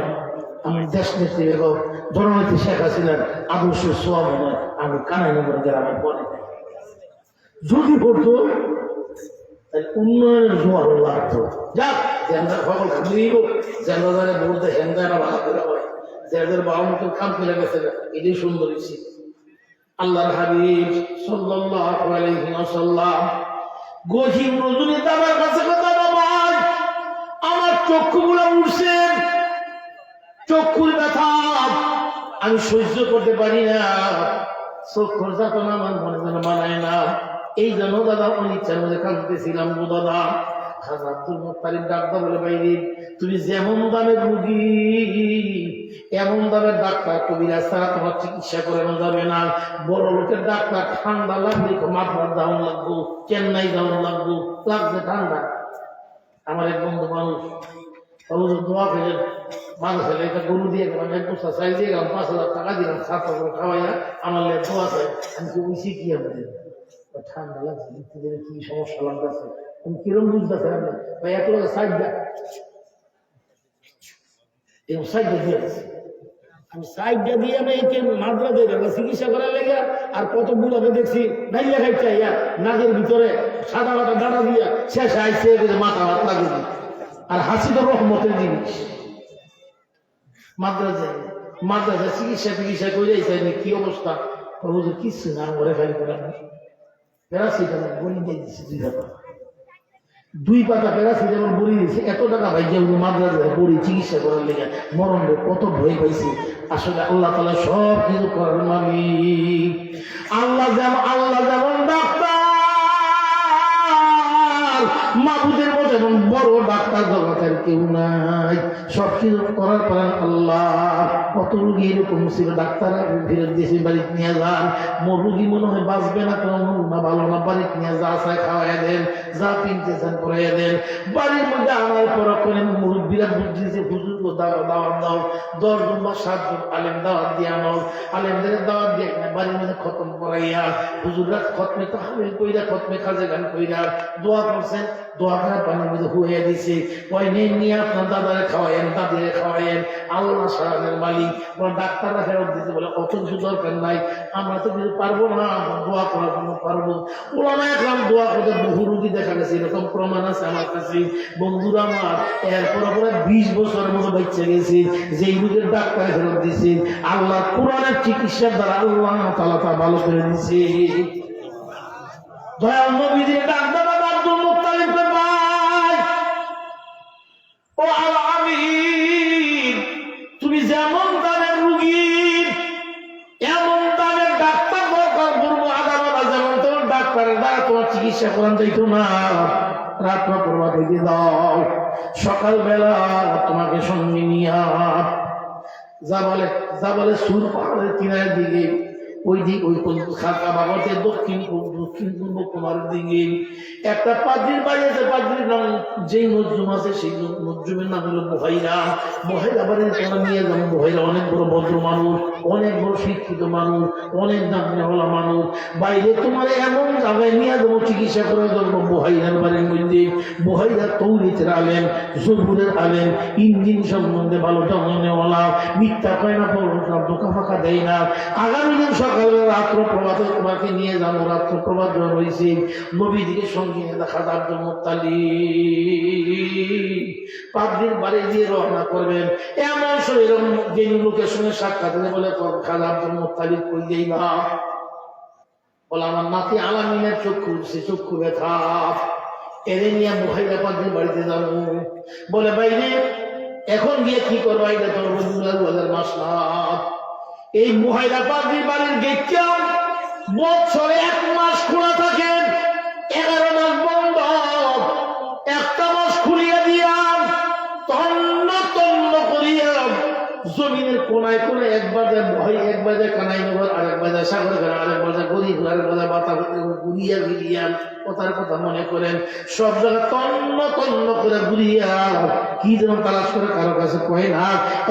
আমি দেশ নেত্রী এবং জননেত্রী শেখ হাসিনার আদর্শের সোয়া মনে হয় আমি কানাইনগর গ্রামে পড়ে নাই। যদি পড়তো উন্নয়নের জোয়ার লাগতো। যাক সকল খামিব জেনারে বলতে হেন্দারা ভালো করে হয়, যাদের বাবা মতন কাম ফেলে গেছে এটাই সুন্দর হয়েছে। আল্লাহর হাবিব সাল্লাল্লাহু আলাইহি ওয়াসাল্লাম গহীন রজনী দাদার কাছে কথা, ভাই আমার চক্ষুগুলো উঠছে, চক্ষুর ব্যথা আমি সহ্য করতে পারি না, চক্ষুর যাতনা আমার মনে মনে মানায় না। এই জন্য দাদা অনিচ্ছার মধ্যে কাঁদতেছিলাম গো দাদা। খাজা আব্দুল মুত্তালিব ডাক্তার বলে, বাইরে তুমি যেমন দামের রুগী এমন দামের ডাক্তার কবিরাজ ছাড়া তোমার চিকিৎসা করানো যাবে না। বড় লোকের ডাক্তার ঠান্ডা লাগবে মাথার দাম লাগবো, চেন্নাই দাম লাগবো, লাগছে ঠান্ডা। আমার এক বন্ধু মানুষ দোয়া ফেলে মানুষ হলে একটা গরু দিয়ে গেলাম, 1 বস্তা চাই দিয়ে গেলাম, 5,000 টাকা দিলাম, 7 করে খাওয়াইয়া আমার লেগে দোয়া চাই। আমি কি বুঝছি কি আমাদের ঠান্ডা লাগছে, কি সমস্যা লাগতেছে, আমি কিরম বুঝতেছে ভাই। এক লোক সাইডটা এরকম সাইডটা দিয়ে আছে, আমি সাইডটা দিয়ে আমি একে মাদ্রা দিয়ে চিকিৎসা করার লেগে। আর কত বুড়াকে দেখছি নাইলে খাইতে নাকের ভিতরে সাদা মাথা ডাটা দিয়া শেষ আইসে মাথা হাত লাগিয়ে দিই। আর হাসি তো রহমতের জিনিস। মাদ্রাসা চিকিৎসা করে যাইছে, কি অবস্থা হুজুর কিচ্ছু না, ঘরে খালি করে প্যারাসিটামল বড়ি দিয়ে দিচ্ছে 2 টাকা, 2 পাতা প্যারাসিটামল বড়ি দিয়েছে। এত টাকা ভাই যে মাদ্রাসায় বড়ি চিকিৎসা করার লেগে মরণ কত ভয় পাইছে। আসলে আল্লাহ তাআলা সব কিছু করার মালিক। আল্লাহ যেমন ডাক্তার, মাবুদের মতো এমন বড় ডাক্তার জগতের কেউ নাই। সব কিছু করার পর আল্লাহ। কত রুগী এরকম ছিল ডাক্তার ফেরত দেশে বাড়িতে নিয়ে যান, রুগী মনে হয় বাঁচবে না, কোনো না ভালো না, বাড়িতে নিয়ে যা চায় খাওয়াই দেন, যা কিনতে চান করাই দেন। বাড়ির মধ্যে আনার পর করে মুরব্বীরা বুঝিয়েছে হুজুর দাওয়াত দাও, 10 জন বা 7 জন আলেম দাওয়াত দিয়ে আনো, আলেমদের দাওয়াত দিয়ে বাড়ির মধ্যে খতম করাইয়া হুজুররা খতমে তাহমিল কইরা, খতমে খাজে গান কইরা দোয়া করছেন। দোয়া করা পানি বিছানার মধ্যে হুয়ে দিছে, ওই নিয়ে আপনার দাদারে খাওয়ায়েন, দাদিরে খাওয়ায়েন, আল্লাহ সারানের মালিক। ডাক্তাররা ফেরত দিতে বলে অত কিছু দরকার নাই, আমরা তো কিছু পারবো না, দোয়া করার জন্য পারবো। ওলামা একরাম দোয়া করতে বহু রুগী দেখা গেছে, এরকম প্রমাণ আছে আমার কাছে। বন্ধুরা আমার, এরপর 20 বছরের মতো বাচ্চা গেছে, যেই রোগের ডাক্তার ফেরত দিছে, আল্লাহ কোরআনের চিকিৎসার দ্বারা আল্লাহ তাআলা তা ভালো করে দিছে। দয়াল নবীজি ডাক্তার আব্দুল মুত্তালিব ভাই, ও আল আমিন, তুমি যেমন দামের রুগী এমন দামের ডাক্তার দরকার করবো। আগামীকাল যেমন তোমার ডাক্তারের দ্বারা তোমার চিকিৎসা করান যাইতো না, রাত পড়বা থেকে দাও, সকালবেলা তোমাকে সঙ্গে নিয়ে যা বলে সুর পাহাড়ের কিনারের দিকে, ওই দিক ওই খাতা বাবাতে দক্ষিণ পূর্ব কুমারের দিকে একটা পাদ্রির বাড়ি আছে। পাদ্রির নাম যেই নজরুম আছে সেই নজরুমের নাম হলো বহাইরা। বহাইরা বাড়ি তোমরা নিয়ে যাবো। বহাইরা অনেক বড় ভদ্র মানুষ, অনেক বড় শিক্ষিত মানুষ, অনেক নামনেওয়ালা মানুষ। বাইরে তোমার এমন জায়গায় নিয়ে যাবো চিকিৎসা করার জন্য। বহাইরার বাড়ির মধ্যে বহাইরা তৌরিতের আলেম, জবুরের আলেম, ইঞ্জিন সম্বন্ধে ভালো জানেওয়ালা, মিথ্যা কয় না, ধোকা ফাঁকা দেয় না। আগামী দিন সকালে রাত্র প্রভাতে তোমাকে নিয়ে যাবো। রাত্র প্রভাত রয়েছে, নবীজিকে সঙ্গে খাজা আব্দুল মুত্তালিব পাদ্রির বাড়ি দিয়ে রওনা করবেন। এমন শরীর যে লোকের সঙ্গে সাক্ষাৎ বলে খাজা আব্দুল মুত্তালিব কই যাইবা? বলে আমার নাতি আলামিনের চক্ষু উঠছে, চক্ষু ব্যথা, এরে নিয়ে মুহাইরা পাদ্রির বাড়িতে যাবো। বলে বাইরে এখন গিয়ে কি করবো? এটা তোর রবিউল মাসলা। এই মুহাইরা পাদ্রির বাড়ির গেটটা বছরে 1 মাস খোলা থাকে, 11 মাস বন্ধ। একটা মাস খুলিয়া দিয়া তন্ন তন্ন করিয়া জমিনের কোনায় কোনায়, একবার যায় ভয়, একবার যায় কানাই নগর, আরেকবার যায় সাগর খানা, আরেকবার যায় গরিব, আরেকবার যায় বাতা ঘুরিয়া ঘুরিয়া কথার কথা মনে করেন, সব জায়গায় তন্ন তন্ন করে ঘুরিয়া কি যেন তালাশ করে, কারো কাছে কয় না।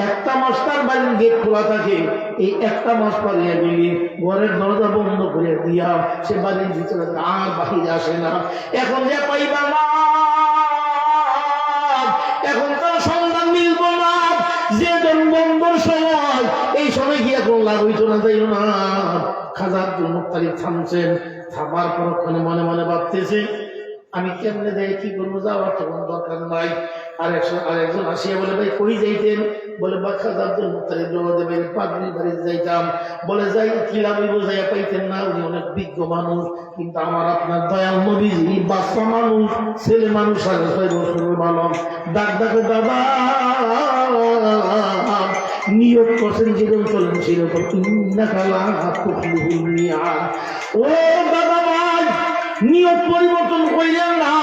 একটা মাস তার বাড়ির গেট খোলা থাকে। এই একটা মাস পারিয়া গেলি ঘরের দরজা বন্ধ করে দিয়া সে বাড়ির ভিতরে আর বাহিরে আসে না। এখন যে পাইবা না, এখন তার সন্ধান মিলবো না। যে বন্ধর সময়, এই সময় কি এখন লাভ হইতো না, যাইও না। খাজা আব্দুল মুত্তালিব থামছেন, থামার পরক্ষণে মনে মনে ভাবতেছে আমি কেমনে যাই, কি করবো, যাওয়ার তো কোনো দরকার নাই। আরেকজন আসিয়া বলে ভাই কই যাইতেন? বলে বা খাজা আব্দুল মুত্তালিব দেবে পাদ্রির বাড়িতে যাইতাম। বলে যাই কি লাভ হইব, যাইয়া পাইতেন না, উনি অনেক বিজ্ঞ মানুষ, কিন্তু আমার আপনার দয়াল নবীজি বাচ্চা মানুষ, ছেলে মানুষ, 6.5 বছরের বালক। ডাকে দাদা, নিয়োগ করছেন যেরকম চলেন সেরকম। ও দাদা ভাই, নিয়োগ পরিবর্তন করিলেন না।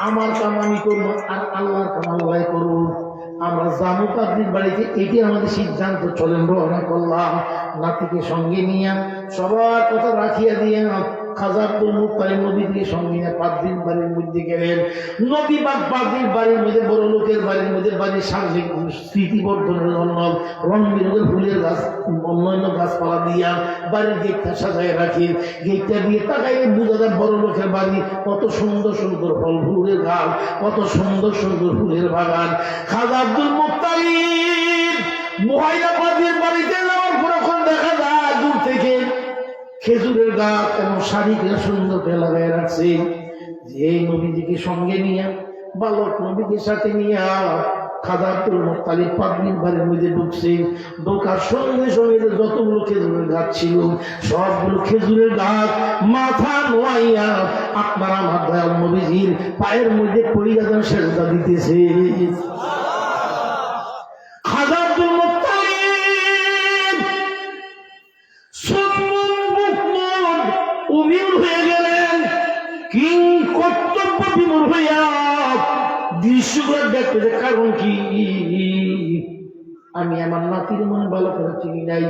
আমার কাম আমি করবো আর আল্লাহর কাম আল্লাহ করুন। আমরা জামু পাদ্রির বাড়িতে, এটি আমাদের সিদ্ধান্ত। চলেন রওনা করলাম, নাতিকে সঙ্গে নিয়ে সবার কথা রাখিয়া দিয়ে খাজা আব্দুল মুত্তালিব নবীকে সঙ্গে নিয়ে পাদ্রির বাড়ির মধ্যে গেলেন। নবী বাগ পাদ্রির বাড়ির মধ্যে, বড় লোকের বাড়ির মধ্যে, বাড়ির সামনে স্মৃতিবর্ধনের জন্য রং বেরঙের ফুলের গাছ, অন্যান্য গাছপালা দিয়া বাড়ির গেটটা সাজায় রাখি। গেটটা দিয়ে তাকাইলে বোঝা যায় বড় লোকের বাড়ি। কত সুন্দর সুন্দর ফল ফুলের গাছ, কত সুন্দর সুন্দর ফুলের বাগান। খাজা আব্দুল মুত্তালিব মুহাইরা পাদ্রির বাড়িতে যাওয়ার পর এখন দেখা যায় দূর থেকে খেজুরের গাছ এবং শাড়িকে সুন্দর করে লাগাই রাখছে। যে নবীজিকে সঙ্গে নিয়ে, বালক নবীকে সাথে নিয়ে খাজা আব্দুল মুত্তালিব পাদ্রির বাড়ির মধ্যে ঢুকছে। ঢোকার সঙ্গে সঙ্গে যতগুলো খেজুরের গাছ ছিল সবগুলো খেজুরের গাছ মাথা নোয়াইয়া আপনার আমার দয়াল নবীজির পায়ের মধ্যে পড়িয়া যেন সেজদা দিতেছে। খাজা আব্দুল মুত্তালিব উমির হয়ে গেলেন, কিং কর্তব্য বিমূঢ় হইয়া দৃশ্যগুলো দেখতে। কারণ কি, আমি আমার নাতির মনে ভালো করে চিনি নাই।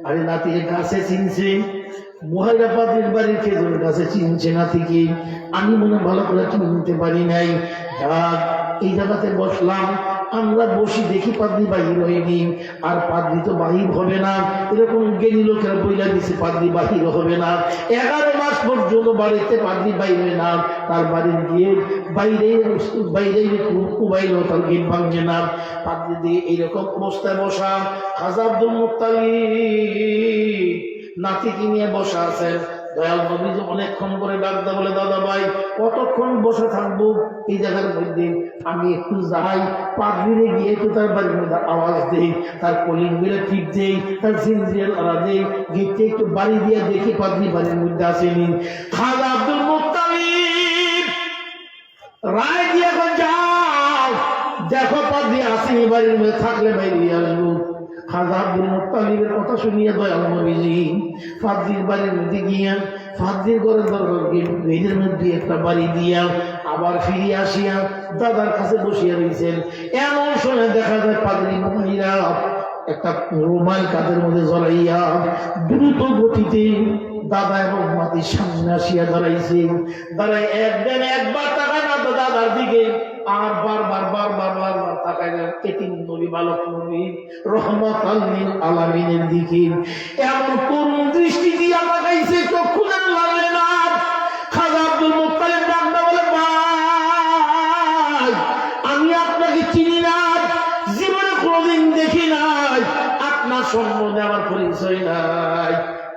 আরে নাতির গাছে চিনছে, মুহাইরা পাদ্রির বাড়ির খেজুর গাছে চিনছে নাতিকে, আমি মনে ভালো করে চিনতে পারি নাই। এই জায়গাতে বসলাম, আমরা বসি দেখি পাদ্রি বাহির হয়নি, আর পাদ্রি তো বাহির হবে না, এরকম জ্ঞানী লোকেরা বইলা দিছে পাদ্রি বাহির হবে না। 11 মাস পর্যন্ত বাড়িতে পাদ্রি বাইর হয় না, তার বাড়ির গিয়ে বাইরে বাইরে উবাইল তার গেট ভাঙছে না। পাদ্রি দিয়ে এইরকম অবস্থায় বসা খাজা আব্দুল মুত্তালিব নাতিকে নিয়ে বসা আছেন। দয়াল নবীজি অনেকক্ষণ করে ডাকতে বলে, দাদা ভাই কতক্ষণ বসে থাকবো এই জায়গার মধ্যে, আমি একটু যাই পাদ্রিরে গিয়ে একটু তার বাড়ির মধ্যে আওয়াজ দেই, তার কলিং বেলে টিপ দেই, তার জিনজিয়াল আড়া দেই, গেটে একটু বাড়ি দিয়ে দেখি পাদ্রি বাড়ির মধ্যে আসেনি। খাজা আব্দুল মুত্তালিব রায় দিয়ে এখন যাও দেখো পাদ্রি আসেনি, বাড়ির মধ্যে থাকলে বাইরে আসবো। খাজা আব্দুল মুত্তালিবের কথা শুনিয়ে দয়াল নবীজি পাদ্রির বাড়ির মধ্যে গিয়া পাদ্রির ঘরের গেটের মধ্যে একটা বাড়ি দিয়া আবার ফিরে আসিয়া দাদার কাছে বসিয়া রয়েছেন। এমন সময় দেখা যায় পাদ্রি মহিলা একটা রুমাল কাঁধের মধ্যে জড়াইয়া দ্রুত গতিতে দাদা এবং মাটির সামনে আসিয়া দাঁড়াইছে। দাঁড়াই একবার তাকায় না তো দাদার দিকে, আর বারবার বারবার বারবার তাকায় না এতিম নবী বালক নবী রহমাতাল লিল আলামিনের দিকে। এমন করুণ দৃষ্টি দিয়ে তাকাইছে, চক্ষু যেন লড়াই না। খাজা আব্দুল মুত্তালিব ডাকতে বলে, ভাই আমি আপনাকে চিনি না, জীবনে কোনোদিন দেখি নাই, আপনার সম্বন্ধে আমার পরিচয় নাই।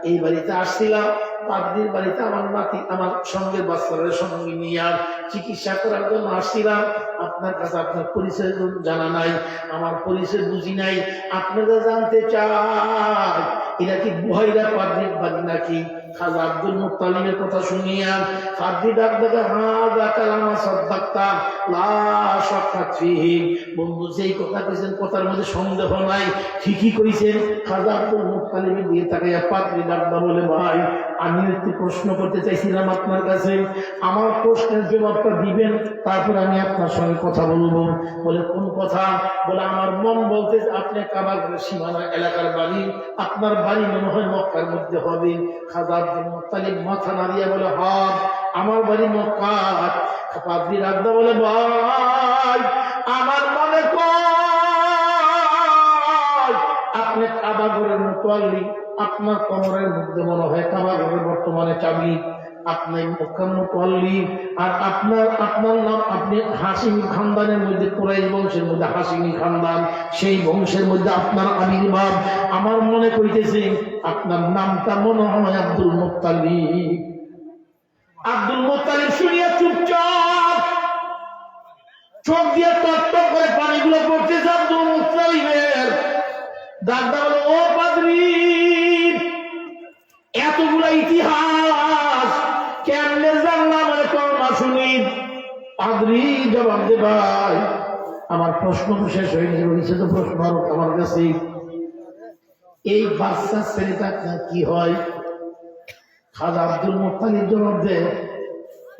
এই বাড়িতে আসছিলাম, পাদ্রির বাড়িতে আমার নাতি আমার সঙ্গে বাচ্চাদের সঙ্গে নিয়ে চিকিৎসা করার জন্য আসছিলাম। আপনার কাছে আপনার পরিচয় জানা নাই, আমার পরিচয় বুঝি নাই, আপনারা জানতে চাই এরা কি বুহাইরা পাদ্রির বাড়ি নাকি? খাজা আব্দুল মুত্তালিবের কথা শুনিয়া পাদ্রি ডাক দেখে, হাযা কালামা সাদ্দাক্তা লা শাক্কা ফীহি। বন্ধু যেই কথা কইছেন কথার মধ্যে সন্দেহ নাই, ঠিকই কইছেন। খাজা আব্দুল মুত্তালিবের দিয়ে তাকাইয়া পাদ্রি ডাকদা বলে, ভাই আমি একটু প্রশ্ন করতে চাইছিলাম আপনার কাছে, আমার প্রশ্নের জবাবটা দিবেন, তারপর আমি আপনার সঙ্গে কথা বলবো। বলে কোন কথা? বলে আমার মন বলতে আপনি কাবার সীমানা এলাকার বাড়ি, আপনার বাড়ি মনে হয় মক্কার মধ্যে হবে। খাজা আব্দুল মুত্তালিব মাথা নাড়িয়া বলে, হ্যাঁ আমার বাড়ি মক্কা। পাদ্রি রাখদা বলে, ভাই আমার মনে কয় আপনি কাবা ঘরের মুতওয়াল্লি, আপনার কোমরের মধ্যে মনে হয় কাবা ঘরের বর্তমানে চাবি, আপনি মক্কার মুতওয়াল্লি, আর আপনার নাম আপনি হাশিমি খানদানের মধ্যে, কুরাইশ বংশের মধ্যে হাশিমি খানদান, সেই বংশের মধ্যে আপনার আবির্ভাব। আমার মনে করিতেছে আপনার নামটা মনে হয় আব্দুল মুত্তালিব। আব্দুল মুত্তালিব শুনিয়া চুপচাপ, চোখ দিয়ে টকটক করে পানিগুলো পড়তেছে আব্দুল মুত্তালিবের। দাদা বলো, ও পাদ্রী এতগুলা ইতিহাস কেমনে জানলাম? মানে করোনা শুনি। পাদ্রী জবাব দে, ভাই আমার প্রশ্ন শেষ হয়নি, রয়েছে তো প্রশ্ন আরো আমার কাছে। এই বাচ্চা ছেলেটা আপনার কি হয়? খাজা আব্দুল মুত্তালিব জবাব দে,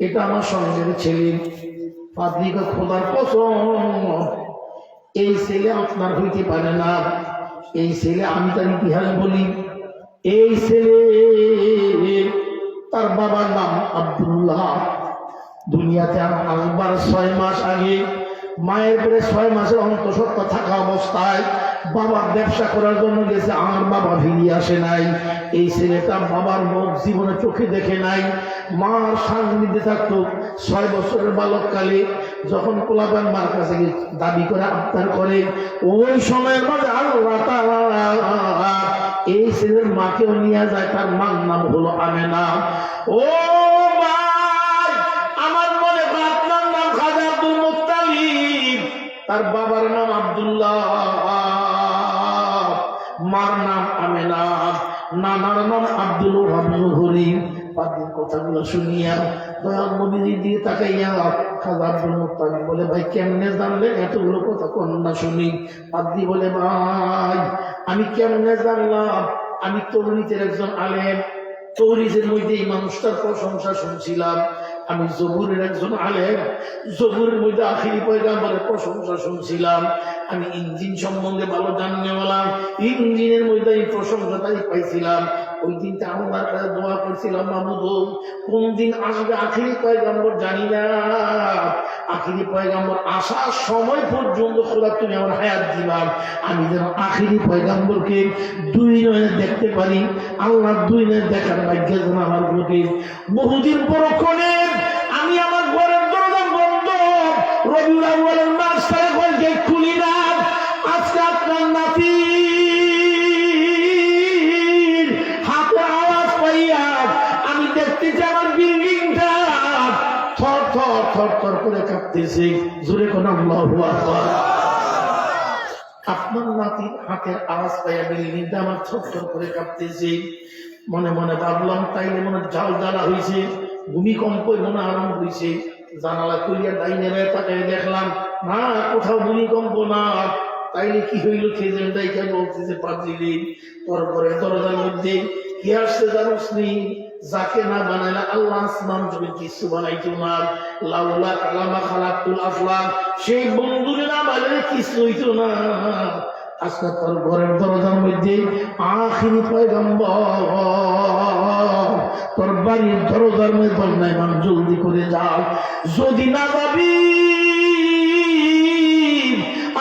এটা আমার সঙ্গের ছেলে। পাদ্রীকে খোদার কসম, এই ছেলে আপনার হইতে পারে না। এই ছেলে, আমি তার ইতিহাস বলি, এই ছেলে তার বাবার নাম আব্দুল্লাহ। দুনিয়াতে আসবার 6 মাস আগে মায়ের পরে 6 মাসের অন্তঃসত্ত্বা থাকা অবস্থায় বাবার ব্যবসা করার জন্য গেছে, আমার বাবা ফিরিয়ে আসে নাই। এই ছেলেটা বাবার মুখ জীবনে চোখে দেখে নাই, মার সান্নিধ্যে থাকতো। 6 বছরের বালককালে যখন পোলাপান মার কাছে দাবি করে আবদার করে, ওই সময়ের মধ্যে আল্লাহ তাআলা এই ছেলের মাকেও নিয়ে যায়, তার মার নাম হলো আমেনা। ও ভাই আমার মনে হয় আপনার নাম খাজা আব্দুল মুত্তালিব, তার বাবার নাম আব্দুল্লাহ, মার নাম আমেনা, নানার নাম আব্দুল ওহাব। পাদ্রীর কথাগুলো শুনিয়া দয়াল নবীজি দিয়ে তাকাইয়া খাজা আব্দুল মুত্তালিব বলে, ভাই কেমনে জানলে এতগুলো কথা? কন্যা শুনি। পাদ্রী বলে, ভাই আমি কেমনে জানলাম? আমি তৌরিতের একজন আলেম, তৌরিতের মধ্যে এই মানুষটার প্রশংসা শুনছিলাম। আমি জবুরের একজন আলেম, জবুরের মধ্যে আখিরি পয়গাম্বরের প্রশংসা শুনছিলাম। আমি ইঞ্জিন সম্বন্ধে ভালো জাননেওয়ালা, ইঞ্জিনের মধ্যে এই প্রশংসাটাই পাইছিলাম। ওই দিনটা আল্লাহর কাছে দোয়া করছিলাম, মাহবুদ কোন দিন আসবে আখিরি পয়গম্বর জানি না, আখিরি পয়গম্বর আসার সময় পর্যন্ত খোদা তুমি আমার হায়াত দিবা, আমি যেন আখিরি পয়গম্বরকে দুই নয়নে দেখতে পারি। আল্লাহ দুই নয়নে দেখার ভাগ্য যেন আমার ঘটে। বহুদিন পরক্ষণে আমি আমার ঘরের দরজা বন্ধ, রবিউল আউয়ালের মাস তারিখ হয়ে খুলি না। আজকে আপনার নাতি হাতে আওয়াজ পাইয়া আমি দেখতেছি আমার বিল্ডিংটা থর থর থর থর করে কাঁপতেছে। জোরে কোন আল্লাহু আকবার। আপনার নাতির হাতের আওয়াজ পাইয়া বিল্ডিংটা আমার থর থর করে কাঁপতেছে। মনে মনে ভাবলাম তাইলে মনে জাল জ্বালা হয়েছে, ভূমিকম্প মনে আরম্ভ হয়েছে। জানালা খুলিয়া ডাইনে বাঁয়ে তাকায় দেখলাম না, কোথাও ভূমিকম্প না। তাইলে কি হইল খেজেন ডাইকা বলতেছে, পারজিলি তোর ঘরে দরজার মধ্যে কি আসছে জানোস নি? যাকে না বানাইলা আল্লাহ আসমান জমিন কিছু বানাইতো না। লাউলা কালামা খালাকুল আসলাম, সেই বন্ধুরে না বানাইলে কিছু হইতো না। আজকে তোর ঘরের দরজার মধ্যে আখিরি পয়গম্বর, তোর বাড়ির দরজার মধ্যে নাই মান জলদি করে যাও। যদি না যাবি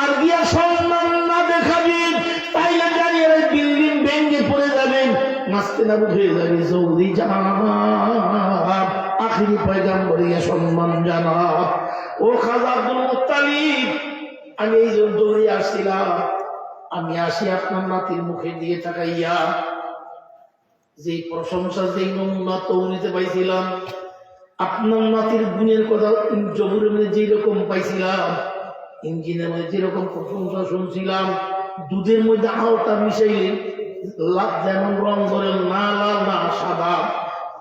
আর গিয়া সম্মান না দেখাবি তাইলে জানিয়ে বিল্ডিং ভেঙে পড়ে যাবেন, নাচতে নাবুদ হয়ে যাবি। জলদি যা, আখিরি পয়গম্বর ইয়া সম্মান জানা। ও খাজা আব্দুল মুত্তালিব, আমি এই জন্য দৌড়ে আসছিলাম। আমি আসি আপনার নাতির মুখে দিয়ে তাকাইয়া যে প্রশংসা, যে নমুনা তৌরিতে পাইছিলাম, আপনার নাতির গুণের কথা জবুরের মধ্যে যেরকম পাইছিলাম, ইঞ্জিনের মধ্যে যেরকম প্রশংসা শুনছিলাম, দুধের মধ্যে আওটা মিশাইলে যেমন রং ধরে না লাল না সাদা।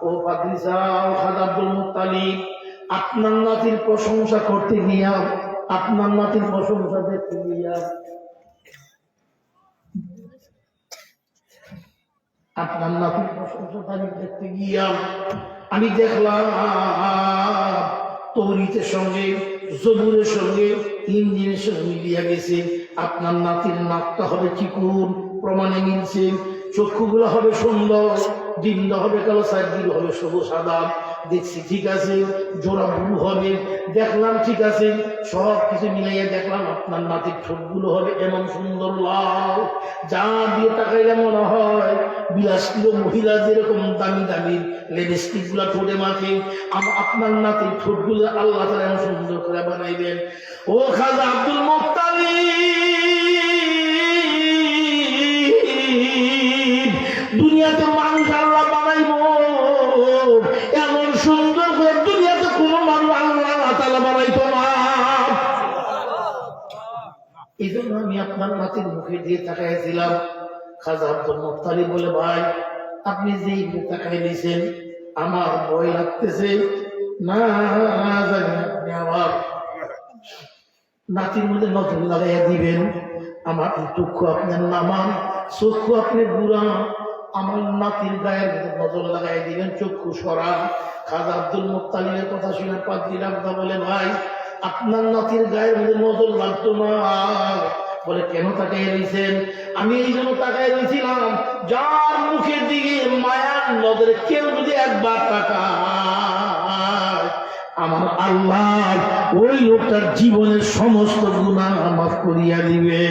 ও পাদ্রিসা, ও খাজা আব্দুল মুত্তালিব, আপনার নাতির প্রশংসা করতে গিয়া, আপনার নাতির প্রশংসা দেখতে গিয়া, আপনার নাতির প্রশংসা তারিখ দেখতে গিয়া আমি দেখলাম তৌরিতের সঙ্গে জবুরের সঙ্গে ইঞ্জিনের সঙ্গে মিলিয়া গেছে। আপনার নাতির নাকটা হবে চিকুন, প্রমাণে মিলছে। চক্ষুগুলো হবে সুন্দর, ডিমটা হবে কালো, সাইডগুলো হবে সবুজ সাদা। দেখছি ঠিক আছে, জোড়া ব্লু হবে, দেখলাম ঠিক আছে। সব কিছু মিলাইয়া দেখলাম আপনার নাতির ঠোঁটগুলো হবে এমন সুন্দর লাল, যা দিয়ে তাকাইলে মনে হয় বিলাসীয় মহিলা যেরকম দামি দামি লিপস্টিক গুলা ঠোঁটে মাখে, আপনার নাতির ঠোঁটগুলো আল্লাহ তাআলা এমন সুন্দর করে বানাইবেন। ও খাজা আব্দুল মুত্তালিব, দুনিয়াতে মানুষ আল্লাহ বানাইব এমন সুন্দর করে, দুনিয়াতে কোন মানুষ আল্লাহ তাআলা বানাইতো না। এই জন্য আমি আপনার নাতির মুখে দিয়ে তাকাইছিলাম। খাজা আব্দুল মুত্তালিব বলে, ভাই আপনি যেই তাকাই দিয়েছেন আমার ভয় লাগতেছে, না জানি আপনি আমার নাতির মধ্যে নজর লাগাইয়া দিবেন। আমার চক্ষু আপনার নামান, চক্ষু আপনি বুড়া, আমার নাতির গায়ের নজর লাগাই দিবেন, চক্ষু সরান। খাজা আব্দুল মুত্তালিবের কথা শুনে পাদ্রী রাখদা বলে, ভাই আপনার নাতির গায়ের মধ্যে নজর লাগতো না। বলে, কেন তাকাই রয়েছেন? আমি এই জন্য তাকাই রয়েছিলাম, যার মুখের দিকে মায়ার নজরে কেউ যদি একবার তাকায়, আমার আল্লাহ ওই লোকটার জীবনের সমস্ত গুনাহ মাফ করিয়া দিবে।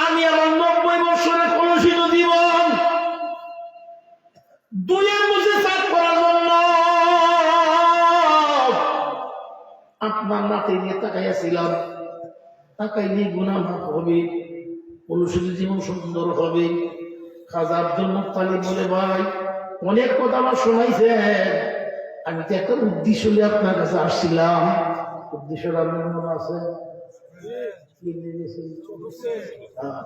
আমি আমার 90 বছরের কলুষিত জীবন দুনিয়ার মধ্যে ত্যাগ করার জন্য আপনার নাতি নিয়ে তাকাইয়াছিলাম। তাকাইলে গুনাহ মাফ হবে, কলুষিত জীবন সুন্দর হবে। খাজা আব্দুল মুত্তালিব বলে, ভাই অনেক কথা আমার শোনাইছেন, আমি তো একটা উদ্দেশ্য নিয়ে আপনার কাছে আসছিলাম। উদ্দেশ্যটা আপনার মনে আছে?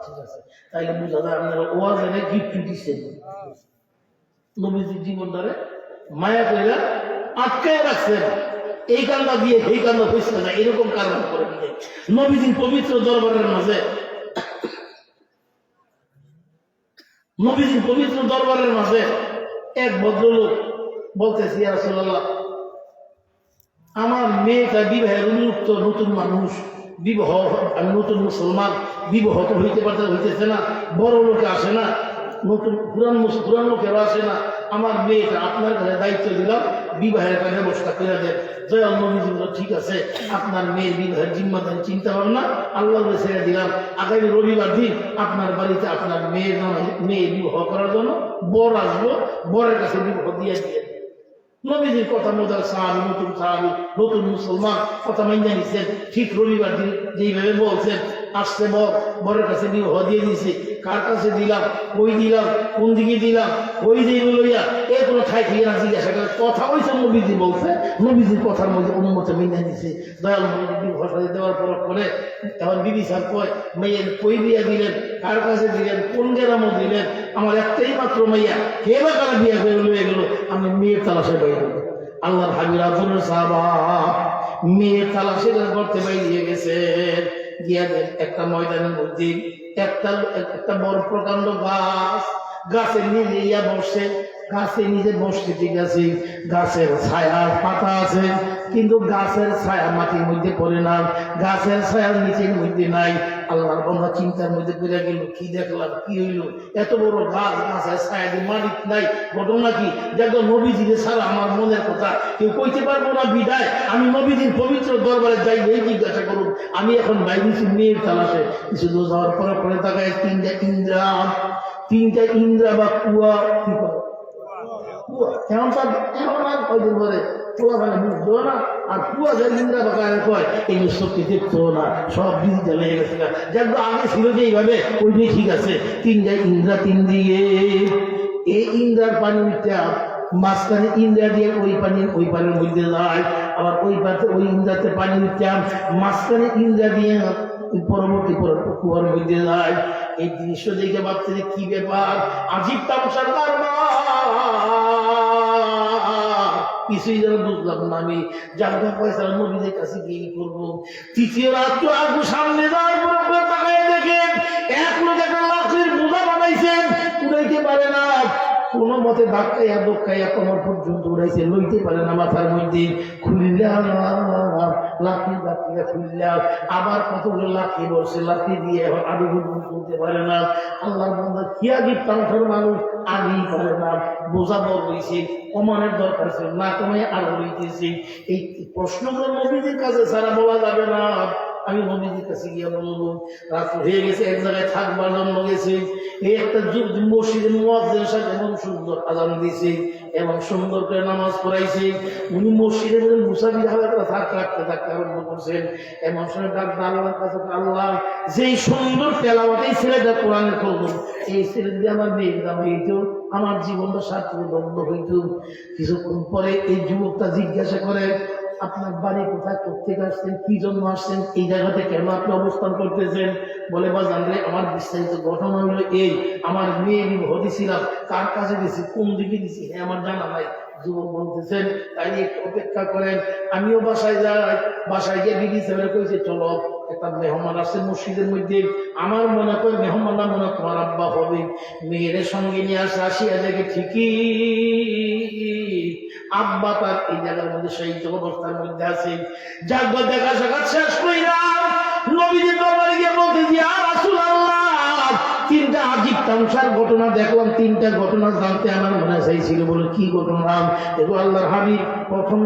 ঠিক আছে, তাইলে বুঝা যায় আপনারা ওয়াজে গিফট দিচ্ছেন, নবীজির জীবনটারে মায়া করে আটকায় রাখছেন। এই কান্না দিয়ে এই কান্না হয়েছে না, এরকম কারণ করে নবীজির পবিত্র দরবারের মাঝে, নবীজির পবিত্র দরবারের মাঝে এক ভদ্রলোক বলতেছি, ইয়া রাসূলুল্লাহ, আমার মেয়েটা বিবাহের উন্মুক্ত, নতুন মানুষ, বিবাহ, আমি নতুন মুসলমান, বিবাহ তো হইতেছে না, বড় লোকে আসে না, নতুন পুরান লোকেরা আসে না, আমার মেয়েটা আপনার কাছে দায়িত্ব দিলাম, বিবাহের একটা ব্যবস্থা করে দেন। দয়াল নবীজি বলল, ঠিক আছে, আপনার মেয়ের বিবাহের জিম্মাদারি চিন্তা ভাবনা আল্লাহ ছেড়ে দিলাম। আগামী রবিবার দিন আপনার বাড়িতে আপনার মেয়ে বিবাহ করার জন্য বর আসবো, বরের কাছে বিবাহ দিয়ে দিয়ে। নবীজির কথা মোদার সাহাবি, নতুন মুসলমান কথা মাইনা নিচ্ছেন। ঠিক রবিবার দিন যেইভাবে বলছেন, আসছে বরের কাছে বিবাহ দিয়ে দিয়েছি। কার কাছে দিলাম, ওই দিলাম, কোন দিকে দিলাম, ওই দিকে লইয়া এ কোনো ঠাই খেয়ে না জিজ্ঞাসা করে কথা হয়েছে। নবীজি বলছে, নবীজির কথার মধ্যে উন্মতে মিলে দিছে। দয়াল বিবাহ দেওয়ার পরে এখন বিবি সাহেব কয়, মেয়ের কই বিয়া দিলেন, কার কাছে দিলেন, কোন গ্রামও দিলেন? আমার একটাই মাত্র মেয়া, কে বা কারা বিয়া করে লয়ে গেল? আমি মেয়ের তালাশে বাইরে, আল্লাহর হাবিব আব্দুল সাহাবা মেয়ের তালাশে করতে বাইরে গেছে। গিয়া দেন একটা ময়দানের মধ্যে একটা বড় প্রকাণ্ড গাছের নিচে ইয়া বসে, গাছে নিজে বসছে, ঠিক আছে, গাছের ছায়ার পাতা আছে, কিন্তু গাছের ছায়া মাটির মধ্যে পড়ে না, গাছের ছায়ার নিচের মধ্যে নাই। আল্লাহর বান্দা চিন্তার মধ্যে পড়ে গেল, কি দেখলাম, কি হইল? এত বড় গাছ, গাছের ছায়া দিয়ে মাটি নাই, ঘটনা কি? দেখো নবীজিরে ছাড়া আমার মনের কথা কেউ কইতে পারবো না, বিদায় আমি নবীজির পবিত্র দরবারে যাই, এই জিজ্ঞাসা করুন। আমি এখন বাইরেছি মেয়ের তালাশে। কিছু দূর যাওয়ার পরে তাকায় তিনটা ইন্দ্রা বা কুয়া, কি করে এখন আর কয়দিন পরে পোলা মানে বুঝতো না, আর কুয়া যায় ইন্দ্রা বাগায় কয় এই সত্যি দেখতো না, সব ডিজিটাল হয়ে গেছে। যাক আগে ছিল যে এইভাবে, ওই দিয়ে ঠিক আছে। তিন দিয়ে এই ইন্দ্রার পানিটা মাঝখানে ইন্দ্রা দিয়ে ওই পানির মধ্যে যায়, আবার ওই পাতে ওই ইন্দ্রাতে পানি উঠতাম, মাঝখানে ইন্দ্রা দিয়ে পরবর্তী কুয়ার মধ্যে যায়। এই দৃশ্য দেখে ভাবছে যে কি ব্যাপার, আজিব তামসার কিছুই যেন বুঝলাম না। আমি জানতে পয়সা নবীদের কাছে গিয়ে করবো। তৃতীয় রাত্র আগু সামনে যায়, তাকায় দেখেন এক লোক একটা লাঠির বোঝা বানাইছেন, উড়াইতে পারে না, কোনো মতে দোকাইয়া কোমর পর্যন্ত উড়াইছে, লইতে পারে না, মাথার মধ্যে খুললাম লাঠিটা খুললাম, আবার কতগুলো লাঠি বসে, লাঠি দিয়ে এখন আলু তুলতে পারে না। আল্লাহর বান্দা কি আগে তার মানুষ আগেই পারে না, বোঝা বড় হয়েছে, কমানোর দরকার ছিল না, কমে আরো লইতেছে। এই প্রশ্নগুলো নবীদের কাছে ছাড়া বলা যাবে না। আমি নবীদের কাছে গিয়ে বলবো, রাত হয়ে গেছে, এক জায়গায় থাকবার জন্য গেছে। এই একটা মসজিদের মুয়াজ্জিনের সাথে এমন সুন্দর আযান দিয়েছে, এবং সুন্দর করে নামাজ পড়াইছে। উনি মসজিদের মধ্যে মুসাফির হাওয়ার থাকতে আরম্ভ করছেন। এমন সময় ডাক্তার আল্লাহর কাছে, আল্লাহ যেই সুন্দর তেলাওয়াত এই ছেলেটা কোরআনের করবো, এই ছেলে দিয়ে আমার মেয়ের দাম হইত, আমার জীবনটা সার্থক দণ্ড হইত। কিছুক্ষণ পরে এই যুবকটা জিজ্ঞাসা করে, আপনার বাড়ি কোথায়, কোথেকে আসছেন, কি জন্য আসছেন, এই জায়গাতে কেন আপনি অবস্থান করতেছেন? বলে, বাজান রে, আমার বিস্তারিত ঘটনা হলো এই, আমার মেয়ে বিবাহ দিছিলাম, কার কাছে দিছি, কোন দিকে দিছি, হ্যাঁ আমার জানা নাই। যুবক বলতেছেন, তাই একটু অপেক্ষা করেন, আমিও বাসায় যাই। বাসায় গিয়ে বিবি সাহেব কইছে, চলো একটা মেহমান আসছে মসজিদের মধ্যে, আমার মনে করে মেহমান না, মনে তোমার আব্বা হবে। মেয়ের সঙ্গে নিয়ে আসিয়া দেখে ঠিকই আব্বা তার এই জায়গার মধ্যে সেই অবস্থার মধ্যে আছে। যাক দেখা সাক্ষাৎ শেষ কইরাম, নবীজির দরবারে গিয়ে বলতে যে, ইয়া রাসূলুল্লাহ, তিনটা আজীব তামসার ঘটনা দেখলাম, তিনটা ঘটনা জানতে আমার মনে চাইছিল। বলে, কি ঘটনা? দেখো আল্লাহর হাবিব, প্রথম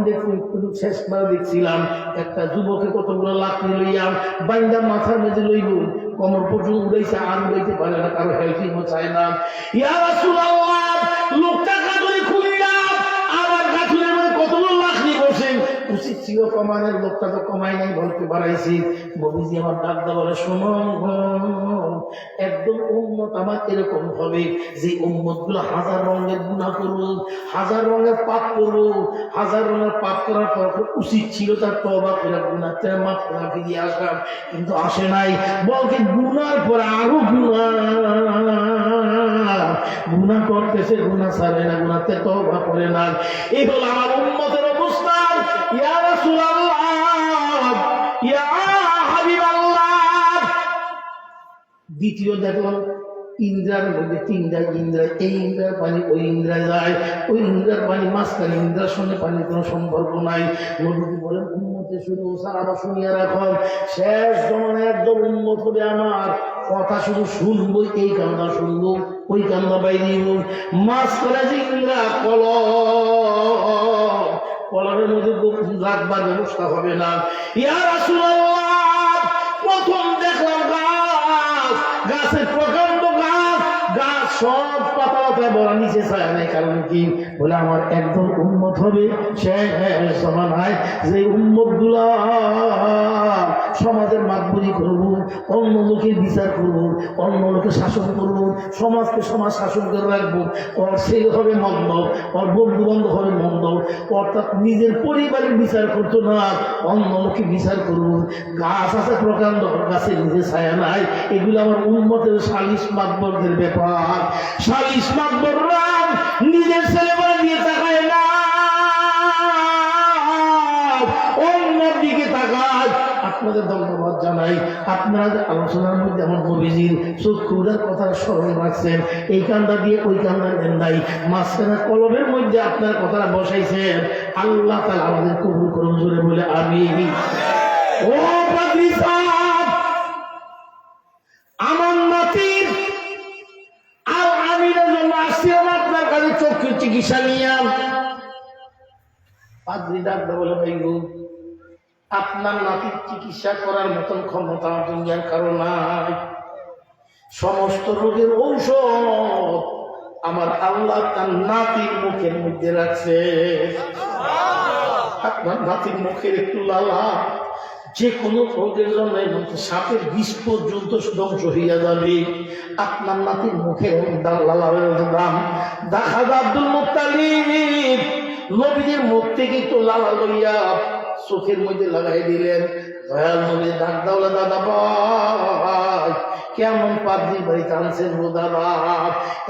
শেষবার দেখছিলাম একটা যুবকে কতগুলো লাঠি লইয়া বাইন্দা মাথার মধ্যে লইব, কোমর পর্যন্ত উড়াইছে, আর উড়াইতে পারে না, কারো হেল্পিংও চায় না। ইয়া রাসূলুল্লাহ, লোকটা কাঁদরে খুললাম, আবার গাছুরের মধ্যে কতগুলো লাঠি বসে, উচিত ছিল কমানের, লোকটা তো কমাই নাই, বলতে বাড়াইছি। নবীজি আমার ডাক দেওয়ার সময়, একদম উম্মত আমার এরকম হবে যে উম্মত গুলো হাজার রঙের গুনাহ করবো, হাজার রঙের পাপ করবো, হাজার রঙের পাপ করার পর উচিত ছিল তার তওবা করে গুনাহটা মাফ করে ফিরিয়ে আসা, কিন্তু আসে নাই। বলকে গুনার পর আরো গুনাহ করতেছে, গুনাহ ছাড়ে না, গুনাহতে তওবা করে না। এই হলো আমার উম্মতের অবস্থা। ইয়া রাসূলুল্লাহ, ইয়া হাবিবাল্লাহ। দ্বিতীয় দেখলাম ইন্দ্রার মধ্যে তিনটা ইন্দ্রা, এই ইন্দ্রার পানি ওই ইন্দ্রা যায়, ওই ইন্দ্রার পানি মাঝখানে, ইন্দ্রার সঙ্গে পানির কোনো সম্পর্ক নাই। নবীজি বলেন, উম্মতে শুধু সারা শুনিয়া রাখো, শেষ জমানায় একদম উম্মত হবে আমার, কথা শুধু শুনবো, এই কান্না শুনবো, ওই কান্না বাইরে মাঝখানে জিংরা কলমের মধ্যে রাখবার ব্যবস্থা হবে না। ইয়া রাসূলুল্লাহ, প্রথম দেখলাম গাছের প্রকাণ্ড গাছ সব পাতা পাতা বলা, নিচে ছায়া নেই। কারণ কি? বলে আমার একদম উম্মত হবে শেষ জামানায়, যে উম্মত গুলা সমাজের মাতবরি করবো, অন্য লোকের বিচার করবো, অন্য লোকের শাসন করবো, সমাজকে সমাজ শাসন করে রাখবো, ওর সেই হবে মন্দ, ওর বন্ধু বান্ধব হবে মন্দ, অর্থাৎ নিজের পরিবারের বিচার করতো না, অন্য লোকে বিচার করবো। গাছ আছে প্রকাণ্ড, গাছে নিজে ছায়া নাই। এগুলো আমার উম্মতের সালিশ মাতবরদের ব্যাপার। সালিশ মাতবররা নিজের ছেলেমেয়ে দিয়ে তাকায় না, অন্যের দিকে তাকায়। আপনাদের ধন্যবাদ জানাই, আপনারা আলোচনার মধ্যে আমার নবীজির চক্ষুরার কথা স্মরণ রাখছেন, এই কান্দা দিয়ে ওই কান্দা দেন নাই, মাঝখানে কলমের মধ্যে আপনার কথাটা বসাইছেন। আল্লাহ তাআলা আমাদের কবুল করুন, জোরে বলে আমিন। ও পাদ্রী সাহেব, আমার নাতির আর আমিনের জন্য আসছিলাম আপনার কাছে চক্ষুর চিকিৎসা নিয়ে। পাদ্রী ডাক্তার বলে, ভাই গো, আপনার নাতির চিকিৎসা করার মতন ক্ষমতা দুনিয়ার কারো নাই। সমস্ত রোগের ঔষধ আমার আল্লাহ তার নাতির মুখের মধ্যে রাখছে। আপনার নাতির মুখের একটু লালা যে কোনো রোগের জন্য, সাপের বিষ পর্যন্ত ধ্বংস হইয়া যাবে। আপনার নাতির মুখের দাম দেখা আব্দুল মুত্তালিব নবীদের মুখ থেকে একটু লালা লইয়া চোখের মধ্যে লাগাই দিলেন। দয়াল নবী ডাক দাওলা, দাদা ভাই কেমন পাদ্রী বাড়িতে আনছেন গো দাদা?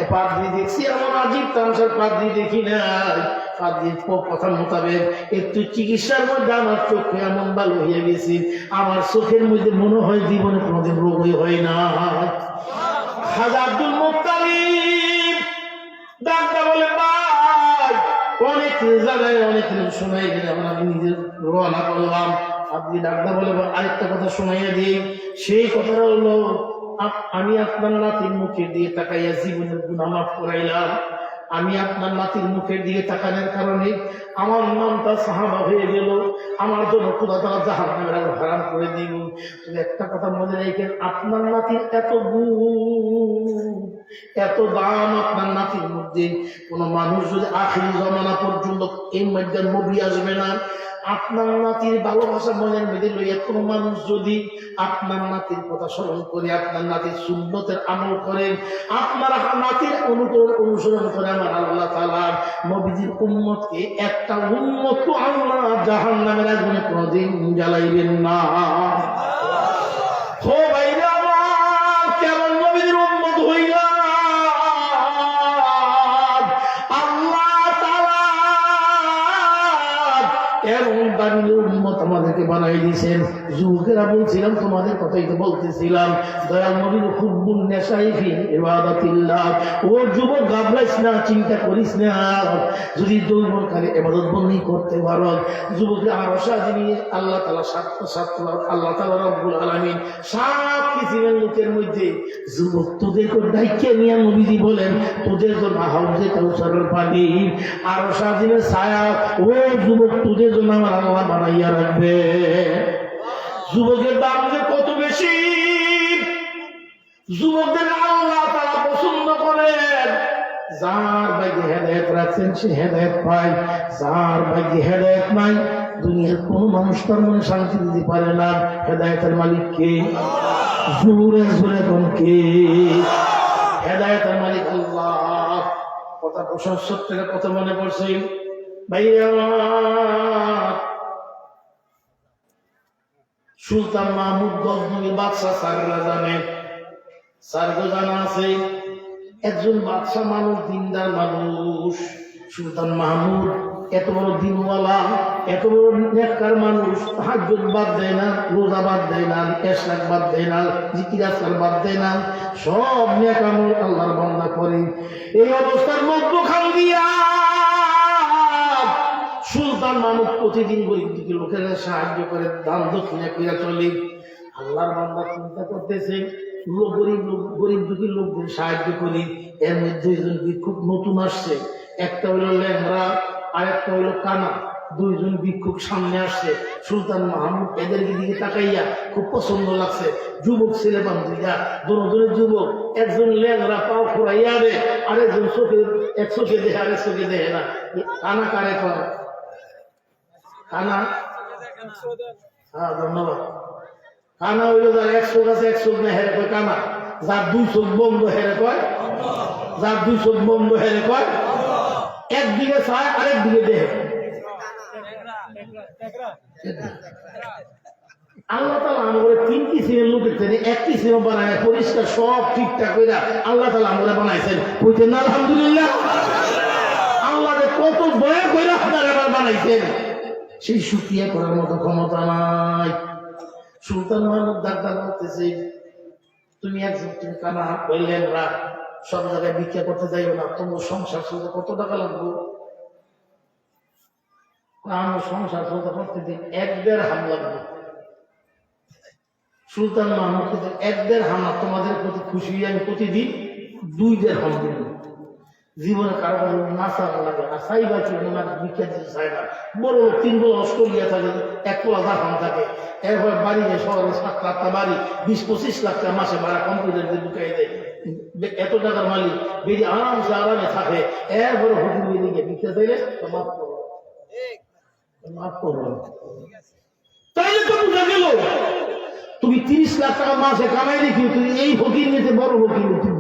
এ পাদ্রী দেখছি এমন আজীব তামসার পাদ্রী দেখি নাই। পাদ্রীর কথা মোতাবেক একটু চিকিৎসার মধ্যে আমার চোখে এমন ভালো হয়ে গেছি, আমার চোখের মধ্যে মনে হয় জীবনে কোনোদিন রোগই হয় না। খাজা আব্দুল মুত্তালিব ডাক্তার বলে, ভাই অনেক জায়গায় অনেক শোনাই গেলে আমি নিজের রওনা করলাম। আপনি ডাক্তার বলে, আরেকটা কথা শোনাইয়া দিই। সেই কথাটা হলো, আমি আপনার নাতির মুখের দিয়ে তাকাইয়া জীবনের গুনাহ মাফ করাইলাম। আমি আপনার নাতির মুখের দিকে তাকানোর কারণে আমার নামটা সাহাবা হয়ে গেল, আমার জন্য খোদা তাআলা জাহান্নামের আগুন হারাম করে দিল। তবে একটা কথা মনে রাখেন, আপনার নাতির এত গুণ, এত দাম আপনার নাতির মধ্যে, কোন মানুষ যদি আখিরি জমানা পর্যন্ত এই মধ্যে নবী আসবে না, আপনার নাতির ভালোবাসা মনের মধ্যে লইয়া কোন মানুষ যদি আপনার নাতির কথা স্মরণ করে, আপনার নাতির সুন্নতের আমল করেন, আপনার নাতির অনুসরণ করে, আমার আল্লাহ তাআলা নবীজির উম্মতকে একটা উম্মত আল্লাহ জাহান্নামের আগুনে কোনদিন জ্বালাইবেন না। ও ভাইরা আমার, কেমন নবীজির উম্মত হইলাম, এমন দামি উম্মত আমাদেরকে বানাই দিয়েছেন। যুবকেরা বলছিলাম, তোমাদের কথাই তো বলতেছিলাম, দয়াল নবীর হুব্বুন নেশাই ফি ইবাদাতিল্লাহ। ও যুবক, গাবলাইস না, চিন্তা করিস না, যদি যৌবনকালে ইবাদত বন্দি করতে পারো, যুবকরা আরো সাজিনি আল্লাহ তাআলা আল্লাহ তাআলা রব্বুল আলামিন সাত পৃথিবীর লোকের মধ্যে যুবক তোদের দায়িত্ব নিয়ে নবীজি বলেন, তোদের জন্য হাউজে কাউসারের পানি, আরো সাজিনের ছায়া, ও যুবক তোদের জন্য আমার আল্লাহ বানাইয়া রাখবে। যুবকের দাম যে কত বেশি, যুবকদের আল্লাহ তাআলা পছন্দ করেন। যার ভাগ্যে হেদায়েত রাখছেন সে হেদায়েত পায়, যার ভাগ্যে হেদায়েত নাই, দুনিয়ার কোন মানুষ তার মনে শান্তি দিতে পারে না। হেদায়েতের মালিক কে? জোরে জোরে কোন কে? হেদায়েতের মালিক আল্লাহ। কথা প্রশংসক থেকে কথা মনে পড়ছে ভাইয়া, সুলতান মাহমুদ গজনবী বাদশাহ সাররা জানে, সারগো জানা আছে, একজন বাদশাহ মানুষ, দিনদার মানুষ। সুলতান মাহমুদ এত বড় দিনওয়ালা, এত বড় নেককার মানুষ, তাহাজ্জুদ বাদ দেয় না, রোজা বাদ দেয় না, ইশরাক বাদ দেয় না, জিকির আজকার বাদ দেয় না, সব নেক আমল আল্লাহর বান্দা করে। এই অবস্থার মধ্যখান দিয়া সুলতান মাহমুদ প্রতিদিন গরিব দুঃখী লোকেরা সাহায্য করে, দান দক্ষিণা কইরা চলে। আল্লাহর বান্দা চিন্তা করতেছে, গরিব দুঃখী লোকদের সাহায্য করি। এর মধ্যে দুইজন ভিক্ষুক নতুন আসছে, একটা হইলো ল্যাংরা আর একটা হইলো কানা। দুইজন ভিক্ষুক সামনে আসছে। সুলতান মাহমুদ এদেরকে দিকে তাকাইয়া খুব পছন্দ লাগছে। যুবক ছেলে বান্ধবীরা, দুজনের যুবক, একজন ল্যাংরা পাও খোড়াইয়া রে, আরেকজন চোখে এক চোখে দেখে আরেক চোখে দেখে না। কানা কারে কয়? কানা, হ্যাঁ ধন্যবাদ। কানা হইলো যার এক চোখ আছে এক চোখ নেই হেরে কয় কানা। যার দুই চোখ বন্ধ হেরে কয়, যার দুই চোখ বন্ধ হেরে কয়। একদিকে চায় আরেক দিকে দেখে। আল্লাহ তাআলা আমাদের 3 কিসিমের লোকের থেকে 1 কিসিম বানায় পরিষ্কার সব ঠিকঠাক করে আল্লাহ তাআলা আমাদের বানাইছেন। কইতেন না আলহামদুলিল্লাহ। আল্লাহ কত দয়া করে আপনারা এবার বানাইছেন, সেই শুকরিয়া করার মতো ক্ষমতা নাই। সুলতান মাহমুদ ডাক্তার বলতেছে, তুমি একজন, তুমি কানা বললেন রা, সব জায়গায় ভিক্ষা করতে যাইও না, তোমার সংসার চলতে কত টাকা লাগবে? আমার সংসার চলতে প্রতিদিন 1-1.5 লাগবে। সুলতান মাহমুদ 1-1.5 তোমাদের প্রতি খুশি হয়ে আমি প্রতিদিন 2-1.5 দিন। জীবনে কারো কারো নাচা লাগে আর চাইবা কি না ভিক্ষা দিতে চায় না। বড় 3 বছর অস্ট্রেলিয়া থাকে, 1 তোলা দাফান থাকে, এরপর বাড়ি যায় শহরে 7 লাখটা বাড়ি, 20-25 লাখ টাকা মাসে ভাড়া কম্পিউটার দিয়ে ঢুকাই দেয়। এত টাকার মালিক বেরিয়ে আরামসে আরামে থাকে। এরপরে হোটেল বেরিয়ে গিয়ে ভিক্ষা চাইলে মাফ করো, মাফ করো। তাইলে তো বুঝা গেল তুমি 30 লাখ টাকা মাসে কামাই রেখি, তুমি এই ফকির নিতে বড় ফকির নিতে,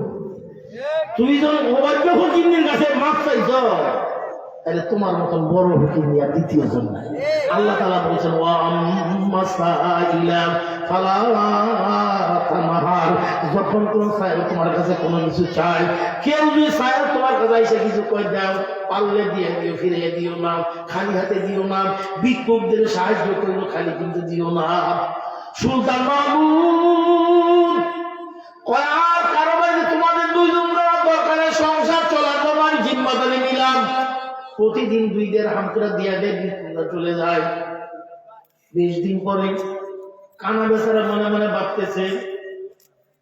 তুমি যখন অবাধ্য ফকিরের কাছে মাপ চাইছ, তাহলে তোমার মতন বড় ফকির নিয়ে দ্বিতীয় জন নাই। আল্লাহ তাআলা বলেছেন, ওয়া আম্মা সাইলা ফালা তানহার, যখন কোন সাইল তোমার কাছে কোনো কিছু চায়, কেউ যদি সাইল তোমার কাছে এসে কিছু কই দাও, পারলে দিয়ে দিও, ফিরিয়ে দিও না, খালি হাতে দিও না। ভিক্ষুকদের সাহায্য করলো, খালি কিন্তু দিও না। সুলতান মাহমুদ আর কারো বাড়িতে তোমাদের 2 জন দরকারে সংসার চলার জন্য আমি জিম্মাদারি নিলাম। প্রতিদিন 2-1.5 করে দিয়া দেয়, চলে যায়। 20 দিন পরে কানা বেচারা মনে মনে ভাবতেছে,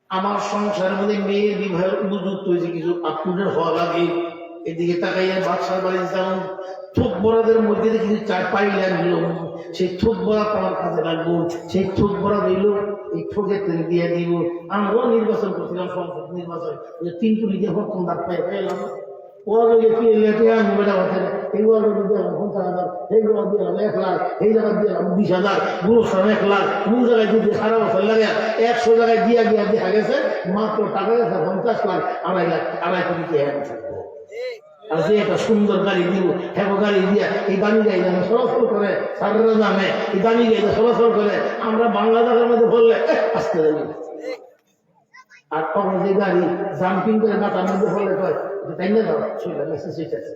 আমার সংসারের মধ্যে মেয়ের বিবাহের উপযুক্ত হয়েছে, কিছু আপটুডেট হওয়া লাগে। এদিকে তাকাইয়া বাদশার বাড়ি যেমন থোক বরাদের মধ্যে কিছু চার পাইলে নিল, সেই থোক বরাত আমার কাজে লাগবো। সেই থোক বরাদ হইল এই ঠোকে থেকে দিয়ে দিব। আমরাও নির্বাচন করছিলাম, সংসদ নির্বাচন 3 কোটি দিয়ে প্রথম দাঁত পাই পেলাম। ওরা কি লেটে আমি বেটা হতেন, এইগুলো দিলাম 50,000, এইগুলো দিলাম 1 লাখ, এই জায়গায় দিলাম 20,000, গুরুস্থান 1 লাখ, কোন জায়গায় দিতে সারা বছর লাগে 100 জায়গায় দিয়া দিয়া দেখা গেছে মাত্র টাকা গেছে 50 লাখ, 2.5 লাখ, 2.5 কোটি দিয়ে থাকবো। আর যে একটা সুন্দর গাড়ি দিব, হ্যাঁ গাড়ি দিয়া এই দামি গাড়ি যেন চলাচল করে, সাধারণ দামে এই দামি গাড়ি চলাচল করে, আমরা বাংলাদেশের মধ্যে বললে আসতে যাবি। আর তখন যে গাড়ি জাম্পিং করে মাথার মধ্যে বললে কয় তাই না, যাও শৈলান মেসেজ আছে,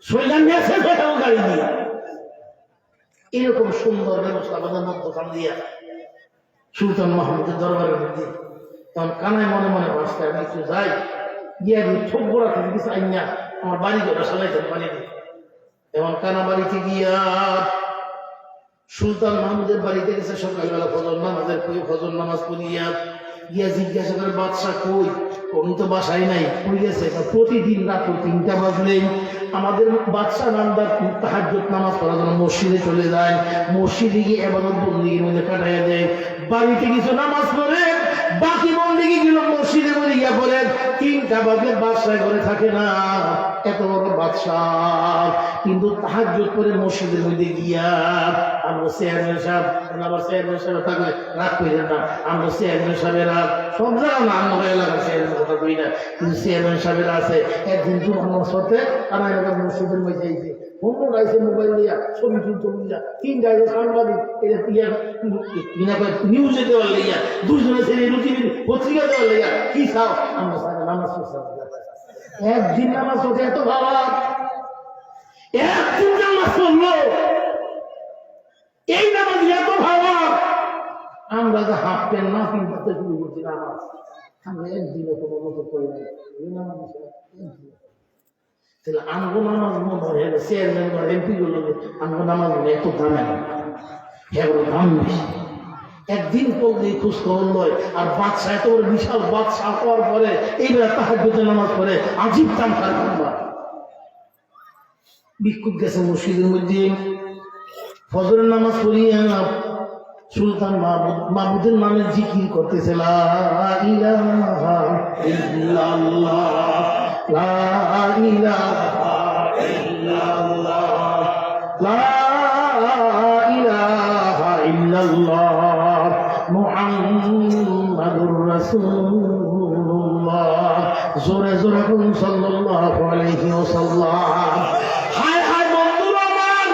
শৈলান মেসেজ গাড়ি দিয়া এরকম সুন্দর ব্যবস্থা আমাদের মধ্যখান দিয়া সুলতান মাহমুদের দরবারের মধ্যে। তখন কানায় মনে মনে বাঁচতে আমি একটু যাই, গিয়া দিয়ে ঠোক বড়া থেকে কিছু আইন না আমার বাড়ি ঘরে সালাইতেন পানি দিয়ে। এমন কানা বাড়িতে গিয়া সুলতান মাহমুদের বাড়িতে গেছে সকালবেলা ফজর নামাজের ফজর নামাজ পড়িয়া গিয়া জিজ্ঞাসা করে, বাদশা কই? উনি তো বাসায় নাই, কই গেছে? প্রতিদিন রাত 3টা বাজলেই আমাদের বাদশা নামদার তাহাজ্জুদ নামাজ পড়ার জন্য মসজিদে চলে যায়, মসজিদে গিয়ে ইবাদত বন্দেগীর মধ্যে কাটাইয়া দেয়। বাড়িতে কিছু নামাজ পড়ে বাকি বন্দেগী গুলো মসজিদে মধ্যে গিয়া পড়েন। 3টা বাজলে বাদশায় ঘরে থাকে না, এত বড় বাদশাহ কিন্তু তাহাজ্জুদ করে মসজিদের মধ্যে গিয়া আমরা চেয়ারম্যান সাহেব, আমার চেয়ারম্যান সাহেব থাকলে রাগ করিলেন না, আমরা চেয়ারম্যান সাহেবেরা সব জায়গা না, আমরা এলাকার চেয়ারম্যান কথা কই না, কিন্তু চেয়ারম্যান সাহেবেরা আছে। একদিন জুমার নামাজ পড়তে আমার এলাকার মসজিদের মধ্যে আইছে, অন্য গাইছে মোবাইল দিয়া ছবি তুলতে বুঝা, 3 গাইছে সাংবাদিক নিউজে দেওয়ার লেগিয়া, 2 জনের ছেলে রুটি পত্রিকা দেওয়ার লেগিয়া, কি চাও? আমরা নামাজ পড়ছি। একদিন নামাজ পড়তে এত ভাবা, একদিন নামাজ পড়লো এই নামাজ এত ভাবা, আমরা যে হাফ প্যান্ট না কিনতে শুরু করছি নামাজ, আমরা একদিনে কোনো মতো করি নাই। এই নামাজ তাহলে আমগো নামাজ মনে হয় চেয়ারম্যান বা এমপি গুলো আমগো নামাজ এত দামে না, এগুলো দাম বেশি। একদিন পর দিয়ে খোঁজ খবর নয়। আর বাদশাহ এত বড় বিশাল বাদশাহ হওয়ার পরে এইবার তাহাজ্জুদের নামাজ পড়ে আজীব তামকার কারবা। ভিক্ষুক গেছে মসজিদের মধ্যে, ফজরের নামাজ পড়িয়া সুলতান মাহমুদের নামে জিকির করতেছে, লা ইলাহা ইল্লাল্লাহ, লা ইলাহা ইল্লাল্লাহ, লা ইলাহা ইল্লাল্লাহ, মুহাম্মাদুর রাসূলুল্লাহ। জোরে জোরে বলুন সাল্লাল্লাহু আলাইহি ওয়াসাল্লাম। হায় হায় বন্ধুরা আমার,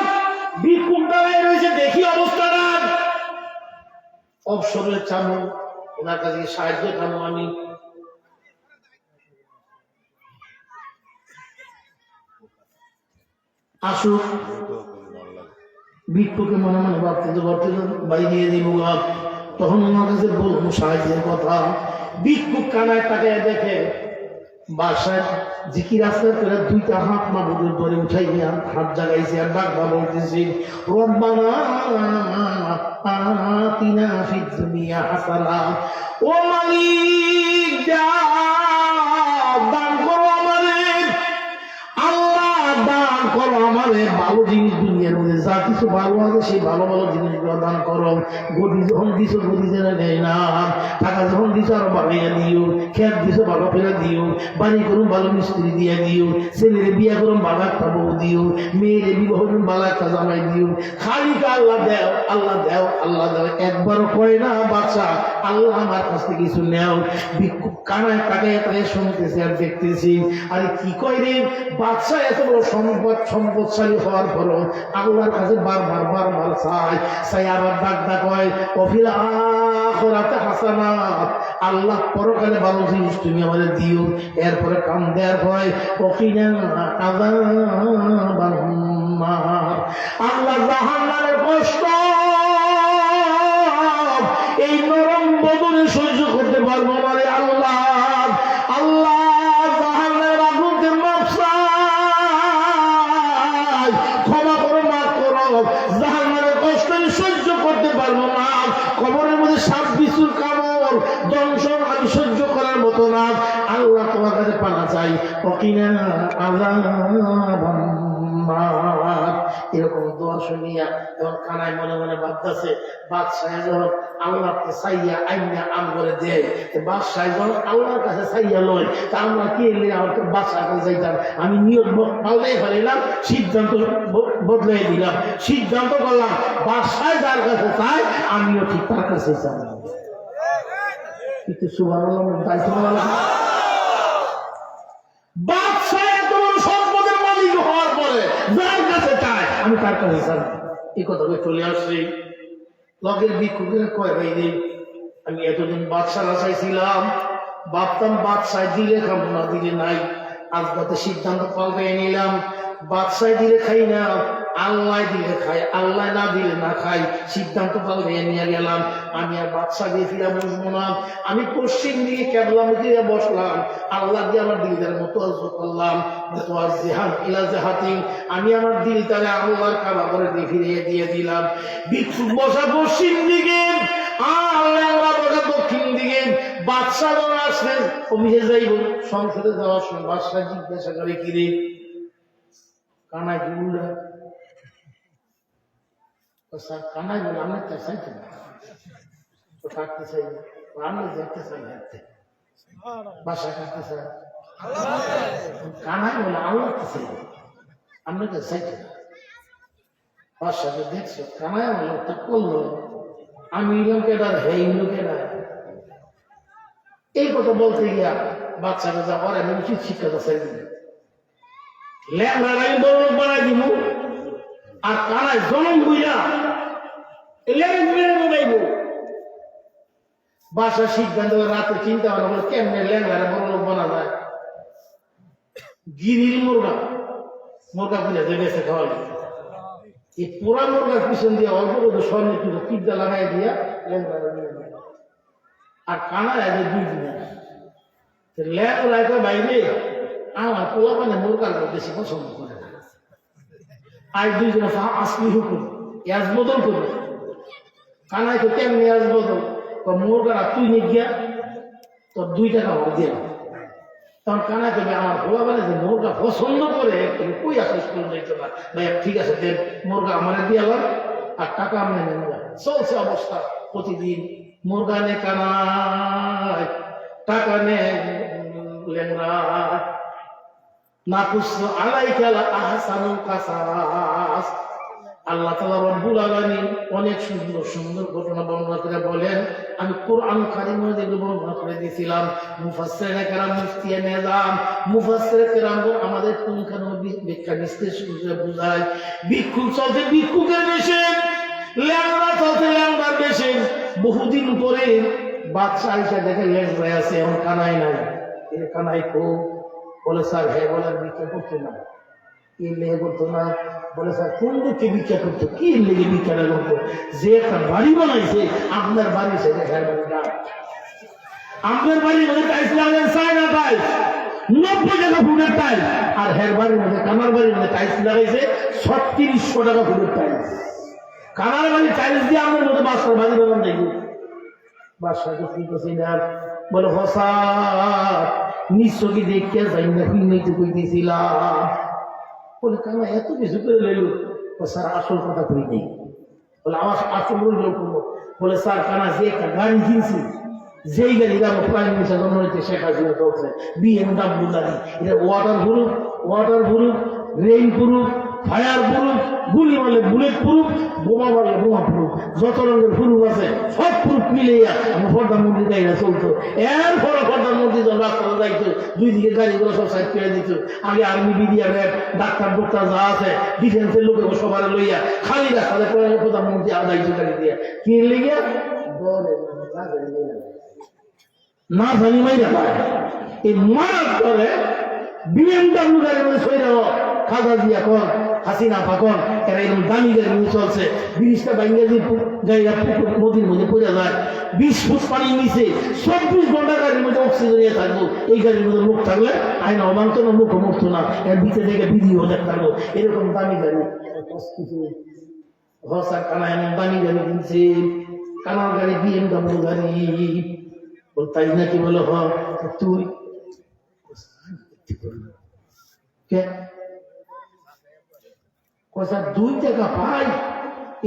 ভিক্ষুক দাঁড়ায় রয়েছে, দেখি অবস্থাটা। অবসরের চামু, ওনার কাছে সাহায্য চামু, আমি আসুক। ভিক্ষুকে মনে মনে ভাবতে বাড়ি দিয়ে দিব। তখন ওনার কাছে বলবো সাহায্যের কথা। ভিক্ষুক কানায় তাকায় দেখে বাসায় জিকির আসতে করে দুইটা হাত মাবুদের ধরে উঠাই নিয়ে হাত জাগাইছে আর ডাকবা বলতেছি, রব্বানা আতিনা ফিদ দুনিয়া হাসানা। ও মালিক, দান করো আমারে, আল্লাহ দান করো আমারে ভালো জিনিস, দুনিয়ার মধ্যে যা কিছু ভালো আছে সেই ভালো ভালো জিনিসগুলো দান করো। গদি যখন দিছো গদি জেনে নেয় না, টাকা যখন দিছো আরো বাড়িয়ে দিও, খেত দিছো ভালো ফেলে দিও, বাড়ি করুন ভালো মিস্ত্রি দিয়ে দিও, ছেলেরে বিয়া করুন ভালো একটা বউ দিও, মেয়েরে বিবাহ করুন ভালো একটা জামাই দিও। খালি আল্লাহ দেও, আল্লাহ দেও, আল্লাহ দেও, একবারও কয় না বাচ্চা আল্লাহ আমার কাছ থেকে কিছু নেও। ভিক্ষুক কানায় তাকায় তাকে শুনতেছে আর দেখতেছি, আরে কি কয় রে বাচ্চা এত বড় সম্পদশালী হওয়ার পরও আল্লাহর কাছে বারবার বারবার চাই আবার ডাক হয়, অফিল আখিরাতে হাসানাত, আল্লাহ পরকালে ভালো জিনিস তুমি আমাদের দিও। এরপরে কাম দেওয়ার হয়, ওকিনা আযাবান নার, আল্লাহ জাহান্নামের কষ্ট এই নরম বদনে সহ্য করতে পারবো না রে আল্লাহ। আল্লাহ জাহান্নামের আগুনকে মাফ চাই, ক্ষমা করো, মাফ করো, জাহান্নামের কষ্ট আমি সহ্য করতে পারবো না। কবরের মধ্যে সাপ বিছুর কামড় দংশন আমি সহ্য করার মতো না। আল্লাহ তোমার কাছে পানা চাই, ওকিনা আযাবান নার। এরকম দোয়া শুনিয়া যখন কানায় মনে মনে ভাবতেছে, বাদশাহ যখন আল্লাহকে চাইয়া আইনা আম করে দেয়, বাদশাহ যখন আল্লাহর কাছে চাইয়া লয়, তা আমরা কি এলে আমার বাদশাহ কাছে যাইতাম। আমি নিয়ত পাল্টাই ফেলিলাম, সিদ্ধান্ত বদলাই দিলাম, সিদ্ধান্ত করলাম বাদশাহ যার কাছে চাই আমিও ঠিক তার কাছে চাই। কিন্তু সুবহানাল্লাহ, দায়িত্ব বাদশাহ এত বড় সম্পদের মালিক হওয়ার পরে যার কাছে চায় আমি তার কাছে চাই। এই কথা চলে আসছি। লগের ভিক্ষুকের কয়, ভাই রে আমি এতদিন বাদশাহ চাইছিলাম, ভাবতাম বাদশাহ দিলে খাবো না দিলে নাই, আজ রাতে সিদ্ধান্ত পাল্টাই নিলাম, বাদশাহ দিলে খাই না, আল্লাহ দিলে খাই, আল্লাহ না দিলে না খাই, সিদ্ধান্ত পাল্টাই নিয়ে গেলাম। আমি আর বাদশাহ দিয়েছিলাম বুঝবো না, আমি পশ্চিম দিকে কেবলাম দিয়ে বসলাম, আল্লাহ দিয়ে আমার দিলটার মতো করলাম, আমি আমার দিল তারা আল্লাহর কাবা করে ফিরিয়ে দিয়ে দিলাম। ভিক্ষুক বসা পশ্চিম দিকে, আল্লাহ বসা দক্ষিণ দিকে। বাদশাহ যখন আসলেন অফিসে যাইব, সংসদে যাওয়ার সময় বাদশাহ জিজ্ঞাসা করে, কিরে কানায় কি উল্লা? কানায় বলে আমি তো চাইছি না, থাকতে চাই, আমি যেতে চাই, হাঁটতে বাসা কাটতে চাই। কানায় বলে আল্লাহ চাই, আমি তো চাইছি না। বাসাকে দেখছো কানায় বলে তা করলো, আমি ইলাম কেডার হে ইলো কেডা। এই কথা বলতে গিয়া বাচ্চাকে যা করে আমি উচিত শিক্ষাটা চাই দিই, লেখার আমি বড় লোক বানাই দিব, আর কানায় জনম বুঝা বানাইব। বাসার সিদ্ধান্ত রাতে চিন্তা ভাবনা করে কেমনে লেখার বড় লোক বানা যায়। গিরির মুরগা বুঝা যে বেঁচে খাওয়া যায়, এই পুরা মুরগার পিছন দিয়ে অল্প করে স্বর্ণ কিন্তু পিঠা লাগাই দিয়া লেখার নিয়ে যায়। আর কানায় আছে 2 দিন লেখা বাইরে আমার পোলা মানে মুরগার বেশি পছন্দ করে না। আর 2 জন আসলি হুকুম ইয়াজ বদল করবে, কানাই তো কেমনি আসবো তো মুরগা তুই নিয়ে গিয়া তোর 2 টাকা আমার দিয়ে তখন কানাই দেবে আমার ভোলা বলে যে মুরগা পছন্দ করে কই আসিস স্কুল যাইতো না ভাই ঠিক আছে দেন মুরগা আমার দিয়ে আলাম আর টাকা আমি নেন চলছে অবস্থা প্রতিদিন মুরগা নে কানাই টাকা নে লেংরা না কুসু আলাইকা আহসানুল কাসাস। আল্লাহ তাআলা রব্বুল আলামিন অনেক সুন্দর সুন্দর ঘটনা বর্ণনা করে বলেন, আমি কোরআন কারীমে যেগুলো বর্ণনা করে দিয়েছিলাম মুফাসসিরিনে কেরাম মুফতিয়ে নিজাম মুফাসসিরে কেরাম আমাদের পুঙ্খানু ব্যাখ্যা বিশ্লেষণ বুঝায় ভিক্ষু চলতে ভিক্ষুকের বেশে ল্যাংড়া চলতে ল্যাংড়ার বেশে বহুদিন পরে বাদশা আইসা দেখে ল্যাংড়ায় আছে এখন কানাই নাই এর কানাই খুব বলে স্যার হ্যাঁ বলার ভিক্ষা করতো না কি লেগে করতো না বলে স্যার কোন দিকে ভিক্ষা করতো কি লেগে ভিক্ষাটা করতো যে একটা বাড়ি বানাইছে আপনার বাড়ি সেটা হ্যাঁ বাড়ি না আপনার বাড়ির মধ্যে টাইলস লাগান চায় না টাইলস 90 টাকা ফুটের টাইলস আর হ্যাঁ বাড়ির মধ্যে কানার বাড়ির মধ্যে টাইলস লাগাইছে 3600 টাকা ফুটের টাইলস কানার বাড়ি টাইলস দিয়ে আপনার মধ্যে বাসার বাড়ি বানান দেখি বাসাকে কি করছি না বলে হসা নিশ্চয়ই দেখিয়া যাই না কিনতে কইতেছিলাম বলে কানা এত কিছু করে লেল স্যার আসল কথা কই নেই বলে আমার আসল লোক বলে স্যার কানা যে একটা গাড়ি কিনছি যেই গাড়ি আমার প্রাইম মিনিস্টার জন্ম হয়েছে শেখ হাসিনা চলছে BMW গাড়ি এটা water proof rain proof fire proof গুলি মারলে বুলেট প্রুফ বোমা মারলে বোমা প্রুফ যত রঙের প্রুফ আছে সব প্রুফ মিলিয়ে আমার প্রধানমন্ত্রী গাড়িটা চলতো এরপরে প্রধানমন্ত্রী যখন রাস্তাটা যাইতো 2 দিকে গাড়িগুলো সব সাইড করে দিত আগে আর্মি বিডিআর ডাক্তার ডক্টর যা আছে ডিফেন্সের লোক সবার লইয়া খালি রাস্তাতে প্রধানমন্ত্রী যাইতো গাড়ি দিয়ে কি লেগে না জানি মাইরা পায় এই মারার পরে BMW গাড়ির মধ্যে সইরা খাজা দিয়া কর হাসিনা পাকন এরা এরকম দামি গাড়ি নিয়ে চলছে 20টা বাইঙ্গা দিয়ে গাড়িটা নদীর মধ্যে পড়ে যায় 20 ফুট পানির নিচে 24 ঘন্টা গাড়ির মধ্যে অক্সিজেন নিয়ে থাকবো এই গাড়ির মধ্যে লোক থাকলে আইন অমান্ত না লোক মরতো না এর ভিতরে থেকে ভিডিও দেখতে থাকবো এরকম দামি গাড়ি হসা কানা এমন দামি গাড়ি কিনছে কানার গাড়ি BMW গাড়ি তাই নাকি বলো হ তুই কে কথা 2 টাকা পাই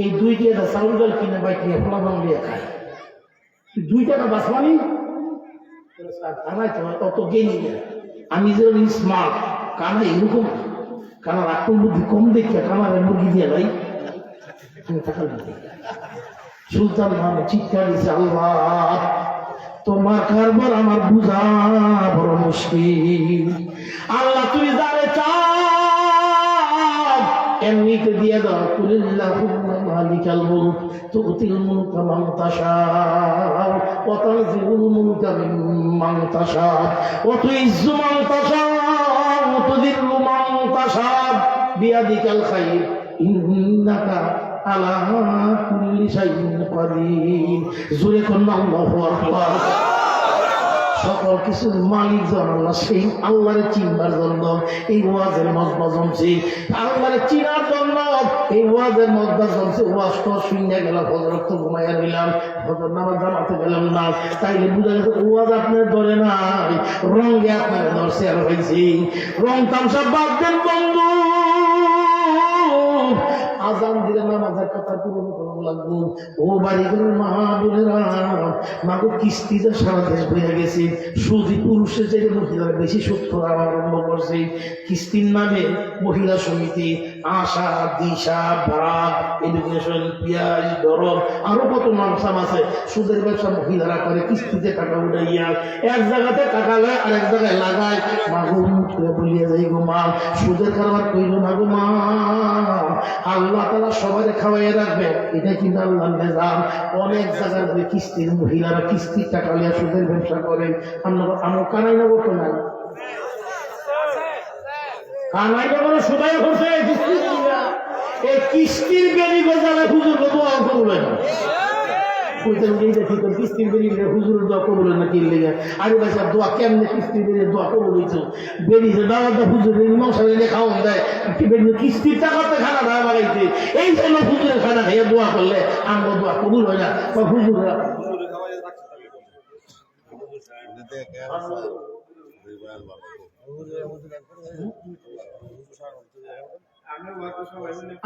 এই 2 টাকা চাউল ডাল কিনে বাইক নিয়ে ফলাফল দিয়ে খাই 2 টাকা বাঁচবানি কানাই তোমার অত জ্ঞানী আমি যে স্মার্ট কানা এরকম কানার আত্মবুদ্ধি কম দেখে কানার মুরগি দিয়ে নাই আমি থাকা সুলতান মাহমুদ চিৎকার দিচ্ছে আল্লাহ তোমার কারবার আমার বুঝা বড় মুশকিল আল্লাহ তুমি যারে চাও এমনিতে দিয়ে দাও কুলিল্লাহুম্মা মালিকাল মুলক তুতিল মুলকা মান তাশাউ ওয়া তানজিলুল মুলকা মিম্মান তাশাউ ওয়া তুইজ্জু মান তাশাউ ওয়া তুযিল্লু মান তাশাউ বিয়াদিকাল খায়র ইন্নাকা আলা কুল্লি শাইইন কাদির জোরে কোন আল্লাহু আকবার সকল কিছুর মালিক জন আল্লাহ সেই আল্লাহরে চিনবার জন্য এই ওয়াজের মজমা জমছে আল্লাহরে চিনার জন্য এই ওয়াজের মজমা জমছে ওয়াজ তো শুনে গেলাম হযরত তো ঘুমাইয়া নিলাম হযরত নামাজ জামাতে গেলাম না তাইলে বুঝা গেছে ওয়াজ আপনার ধরে নাই রঙে আপনার ধরছে আর হয়েছে রং তামসা বাদ দেন বন্ধু আজান দিলে নামাজের কথা পূরণ করা লাগবো ও বাড়িগুলো মা বোনেরা মাগো কিস্তিতে সারা দেশ হয়ে গেছে সুদী পুরুষের যে মহিলারা বেশি সুদ করা আরম্ভ করছে কিস্তির নামে মহিলা সমিতি আশা দিশা বারাক এডুকেশন পিয়াজ দরব আরো কত নামসাম আছে সুদের ব্যবসা মহিলারা করে কিস্তিতে টাকা উঠাইয়া এক জায়গাতে টাকা লাগায় আরেক জায়গায় লাগায় মাগো মুখ বলিয়া যাই গো মা সুদের কারবার কইল না গো মা আল্লাহ তাআলা সবাই খাওয়াইয়া রাখবে এটা কিন্তু আল্লাহর নিজাম অনেক জায়গার মধ্যে কিস্তির মহিলারা কিস্তির টাকা লিয়া সুদের ব্যবসা করে আমরা কানাই না করতো না কানাই না করে সুদাই করছে এই কিস্তির বেরি বেজালে হুজুর দোয়া করবেন ওইটা দেখি তোর কিস্তির বেরিয়ে হুজুরের দোয়া কবুল না কিনলে আরে ভাই সাহেব দোয়া কেমনে কিস্তির বেরিয়ে দোয়া কবুল হইতো বেরিয়েছে দাওয়াতটা হুজুরের মশাইলে খাওয়ান দেয় কি বেরিয়ে কিস্তির টাকাতে খানা ভাড়া বাড়াইছে এই জন্য হুজুরের খানা খাইয়া দোয়া করলে আমরা দোয়া কবুল হয় না বা হুজুররা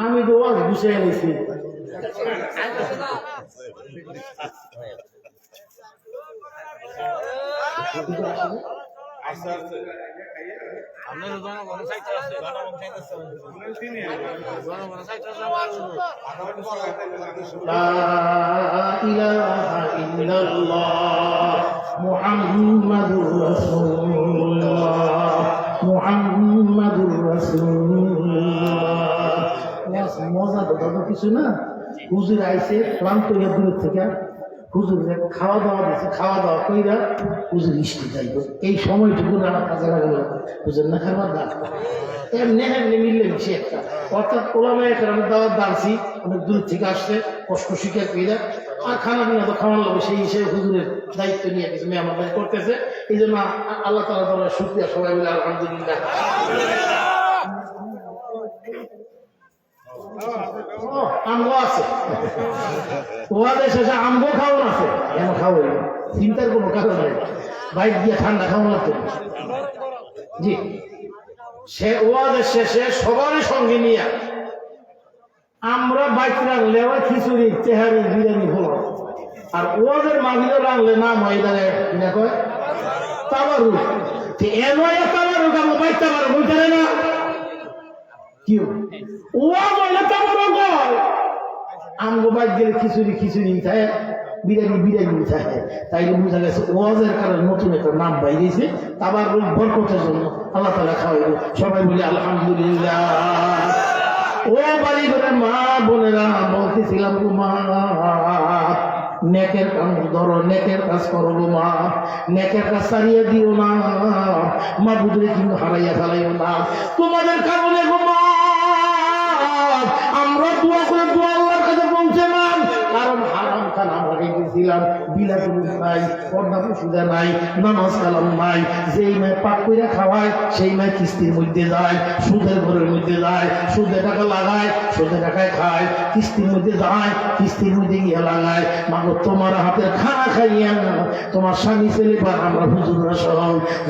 আমি তো ওয়াজ গুছিয়ে নিয়েছি লা ইলাহা ইল্লাল্লাহ মুহাম্মাদুর রাসূলুল্লাহ মুহাম্মাদুর রাসূলুল্লাহ মজা তো কিছু না হুজুর আইছে ক্লান্ত হইয়া দূরের থেকে হুজুর খাওয়া দাওয়া দিচ্ছে খাওয়া দাওয়া কইরা হুজুর মিষ্টি যাইব এই সময়টুকু আমার কাজে লাগলো হুজুর না খাবার দাঁড় এমনি এমনি মিললে মিশে একটা অর্থাৎ ওলামায়ে কেরামের দাওয়াত দাঁড়ছি অনেক দূর থেকে আসছে কষ্ট শিখে কইরা আর খানা পিনা তো খাওয়ার লাগবে সেই হিসেবে হুজুরের দায়িত্ব নিয়ে কিছু মেহমানদারি করতেছে এই জন্য আল্লাহ তাআলা তাআলা শুকরিয়া সবাই মিলে আলহামদুলিল্লাহ আমগো আছে ওয়াদের শেষে আমগো খাওয়ান আছে কেন খাওয়াই চিন্তার কোনো কারণ নেই বাইক দিয়ে ঠান্ডা খাওয়ান লাগতো জি সে ওয়াদের শেষে সবারই সঙ্গে নিয়ে আমরা বাইক রাখলে খিচুড়ি তেহারি বিরিয়ানি হলো আর ওয়াদের মাগিলে রাখলে নাম হয় দাঁড়ে না কয় তাবারুক এনয় তাবারুক আমরা বাইক তাবারুক বলতে না কি ওয়া বলে তাবারুক আমগো বাইক গেলে খিচুড়ি খিচুড়ি থাকে বিরিয়ানি বিরিয়ানি থাকে তাইলে বোঝা গেছে ওয়াজের কারণে নতুন একটা নাম বাইরেছে তাবার ওই বরকতের জন্য আল্লাহ তাআলা খাওয়াইল সবাই বলি আলহামদুলিল্লাহ ও বাড়ি ঘরে মা বোনেরা বলতেছিলাম গো মা নেকের কাজ ধরো নেকের কাজ করো গো মা নেকের কাজ ছাড়িয়ে দিও না মা বুঝলে কিন্তু হারাইয়া ফেলাইও না তোমাদের কারণে গো মা আমরা দোয়া করে দোয়া আল্লাহর কাছে পৌঁছালাম কারণ হারাম খানা আমরা রেখেছিলাম বিলাসিতা নাই পর্দা পুশিদা নাই নামাজ কালাম নাই যেই মেয়ে পাক করে খাওয়ায় সেই মেয়ে কিস্তির মধ্যে যায় সুদের ঘরের মধ্যে যায় সুদে টাকা লাগায় সুদে টাকায় খায় কিস্তির মধ্যে যায় কিস্তির মধ্যে গিয়ে লাগায় মাগো তোমার হাতের খানা খাইয়া তোমার স্বামী ছেলে বা আমরা হুজুররা সহ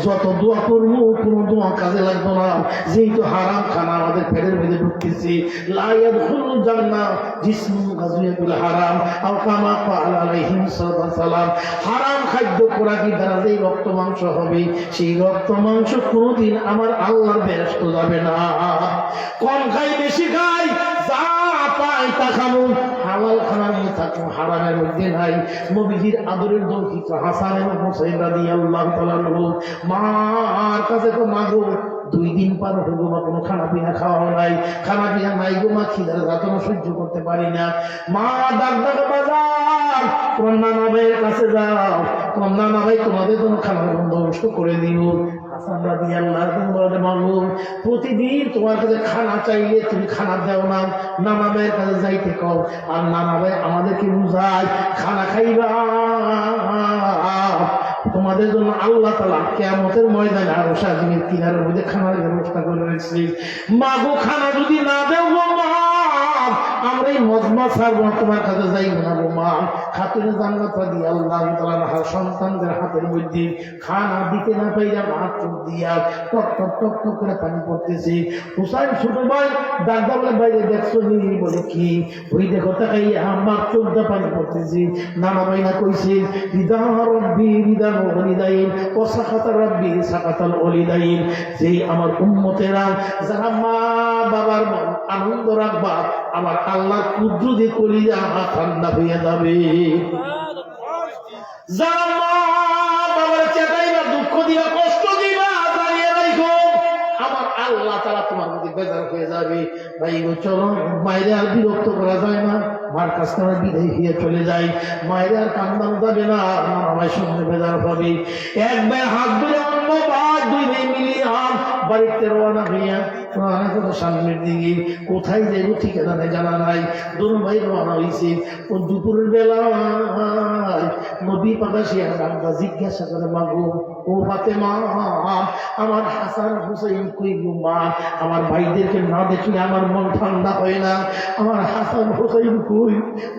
যত দোয়া করবো কোনো দোয়া কাজে লাগতো না যেহেতু হারাম খানা আমাদের পেটের মধ্যে ঢুকতেছে লা ইয়াদখুলুল জান্নাহ জিসমুন গাযিয়াতুল হারাম আও কামা ক্বালা আলাইহিম সাল্লাম হারাম খাদ্য খোরাকি দ্বারা যেই রক্ত মাংস হবে সেই রক্ত মাংস কোনোদিন আমার আল্লাহর বেহেশত যাবে না কম খাই বেশি খাই যা পাই তা খাবো হালাল খানার মধ্যে থাকবো হারামের মধ্যে নাই নবীজির আদরের দৌহিত্র হাসান এবং হুসাইন রাদিয়াল্লাহু তাআলা মার কাছে তো মাগো 2 দিন পার হয়ে গো মা কোনো খানা পিনা খাওয়া নাই খানা পিনা নাই গো মা খিদার যাতনা সহ্য করতে পারি না মা ডাক ডাক বাজার তোমার নানা ভাইয়ের কাছে যাও তোমার নানা ভাই তোমাদের জন্য খানার বন্দোবস্ত করে দিল হাসান রাদিয়াল্লাহু তাআলা মাগো প্রতিদিন তোমার কাছে খানা চাইলে তুমি খানা দাও না নানা ভাইয়ের কাছে যাইতে কও আর নানা ভাই আমাদেরকে বুঝায় খানা খাইবা তোমাদের জন্য আল্লাহ তাআলা কিয়ামতের ময়দানে আরশ আজিমের কিনারের মধ্যে খানার ব্যবস্থা করে রেখেছে মাগো খানা যদি না দেও গো মা আমরা এই মজমা ছাড়বো তোমার কাছে যাইব না গো মা খাতুনে জান্নাত রাদিয়াল্লাহু তাআলা সন্তানদের হাতের মধ্যে খানা দিতে না পাইরা মা চোখ দিয়া টক টক টক টক করে পানি পড়তেছে হুসাইন ছোট ভাই দাদা বলে বাইরে দেখছো নি বলে কি ওই দেখো তাকাই আমার চোখ দিয়ে পানি পড়তেছে নানা ভাই না কইছে রিদা রব্বি রিদা ওয়ালিদাইন ও সাকাতা রব্বি সাকাতাল ওয়ালিদাইন যেই আমার উম্মতেরা যারা মা বাবার আনন্দ রাখবা আমার আল্লাহর কুদরতে কলিজা ঠান্ডা হয়ে যাবে যারা মা বাবার চেতাইবা দুঃখ দিবা কষ্ট দিবা দাঁড়িয়ে রাখো আমার আল্লাহ তাআলা তোমার মধ্যে বেজার হয়ে যাবে ভাই চলো বাইরে আর বিরক্ত করা যায় না মার কাছ থেকে বিদায় হয়ে চলে যায় মায়ের আর কান্দানো যাবে না আমার সঙ্গে বেজার পাবে এক ভাই হাত ধরে অন্য ভাই 2 ভাই মিলিয়ে বাড়িতে রওনা হইয়া রওনা করে সামনের দিকে কোথায় যাইব ঠিকানা নাই, জানা নাই। দোনো ভাই রওনা হয়েছে। দুপুরের বেলা নবী পাকাশিয়া ডাক্তার জিজ্ঞাসা করে, মাগো ও ফাতেমা, আমার হাসান হুসাইন কই গো মা? আমার ভাইদেরকে না দেখলে আমার মন ঠান্ডা হয় না। আমার হাসান হুসাইন কই?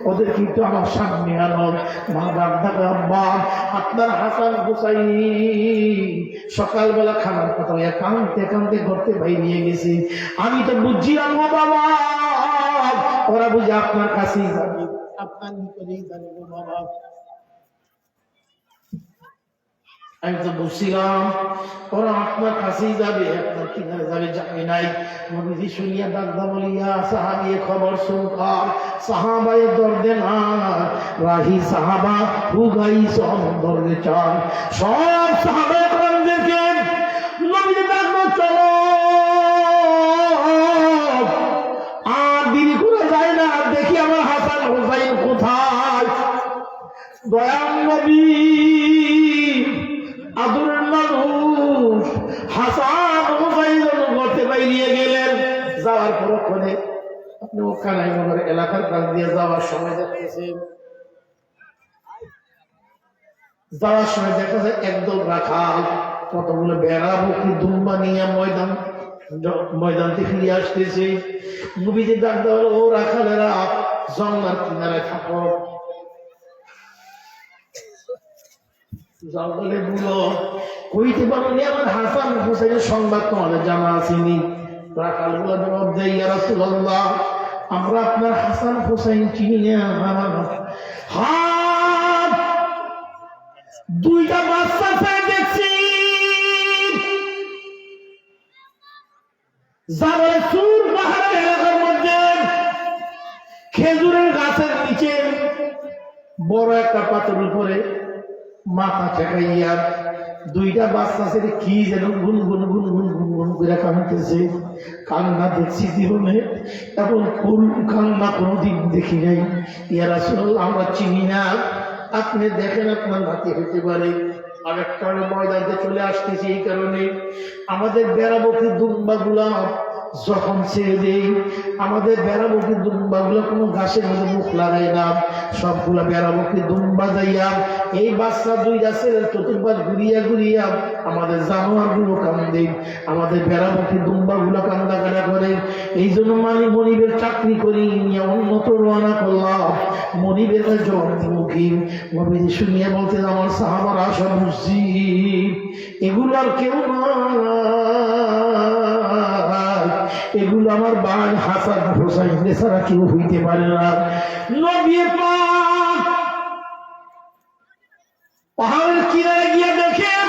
ওদের কিন্তু আমার সামনে আনো। মা ডাক্তার, আব্বা আপনার হাসান হুসাইন সকালবেলা খানার কথা হইয়া কাঁদতে কাঁদতে ঘরতে ভাই নিয়ে গেছি। আমি তো বুঝছিলাম গো বাবা, ওরা বুঝে আপনার কাছেই যাবে, আপনার নিকটেই যাবে গো বাবা। আমি তো বুঝছিলাম ওরা আপনার কাছেই যাবে, আপনার কিনারে যাবে, যাবে নাই। নবীজি শুনিয়া দাগদা বলিয়া, সাহাবিয়ে খবর সুনকার, সাহাবায়ে দর্দে না রাহি, সাহাবা হুগাই সব দর্দে চান। সব সাহাবায়ে করমদেরকে নবীজি ডাকলো, চলো। আর দেরি করে যায় না, দেখি আমার হাসান হুসাইন কোথায়। দয়াল নবী আদরের মানুষ হাসান হুসাইন করতে বাইরিয়ে গেলেন। যাওয়ার পরক্ষণে আপনি ও কানাইনগর এলাকার কাছ দিয়ে যাওয়ার সময় দেখতেছেন, যাওয়ার সময় দেখা যায় একদল রাখাল কতগুলো বেড়া বকরি দুম্বা নিয়ে ময়দানতে ফিরে আসতেছে। নবীজি ডাক দেওয়া, ও রাখালেরা জঙ্গলার কিনারে থাকো, জঙ্গলে বুলো কইতে পারি আমার হাসান হুসাইনের সংবাদ তোমাদের জানা আসেনি। রাখালগুলো জবাব দেয়, ইয়া রাসূলুল্লাহ, আমরা আপনার হাসান হুসাইন চিনি না। হ্যাঁ, দুইটা বাচ্চা পেয়ে দেখছি, জাবালে সুর পাহাড়ের এলাকার মধ্যে খেজুরের গাছের নিচে বড় একটা পাথরের উপরে মাথা ঠেকাইয়া দুইটা বাচ্চা ছেলে কি যেন গুন গুন গুন গুন গুন গুন করে কাঁদতেছে। কান্না দেখছি জীবনে, এখন কোন কান্না কোনোদিন দেখি নাই। ইয়া রাসূলুল্লাহ, আমরা চিনি না, আপনি দেখেন আপনার নাতি হতে পারে। আরেকটা ময়দানে চলে আসতেছি, এই কারণে আমাদের বেড়াবকি দুম্বা গুলা যখন ছেড়ে দেই, আমাদের বেড়াবকি দুম্বা গুলো কোনো ঘাসের মধ্যে মুখ লাগায় না, সবগুলা বেড়াবকি দুম্বা যাইয়া এই বাচ্চা দুইটা ছেলের চতুর্পাশ ঘুরিয়া ঘুরিয়া আমাদের জানোয়ার গুলো কান্দে, আমাদের বেড়াবকি দুম্বা গুলো কান্দা কাটা করে। এই জন্য মনিবের চাকরি করি নিয়ে উন্নত রওনা করলাম। মনিবের জবাবমুখী নবীজি শুনিয়া বলতে, আমার সাহাবারা সব বুঝছি, এগুলো আর কেউ না, এগুলো আমার ভাই হাসান হুসাইন ছাড়া কেউ হইতে পারে না। নবী পাক পাহাড়ের কিনারে গিয়ে দেখেন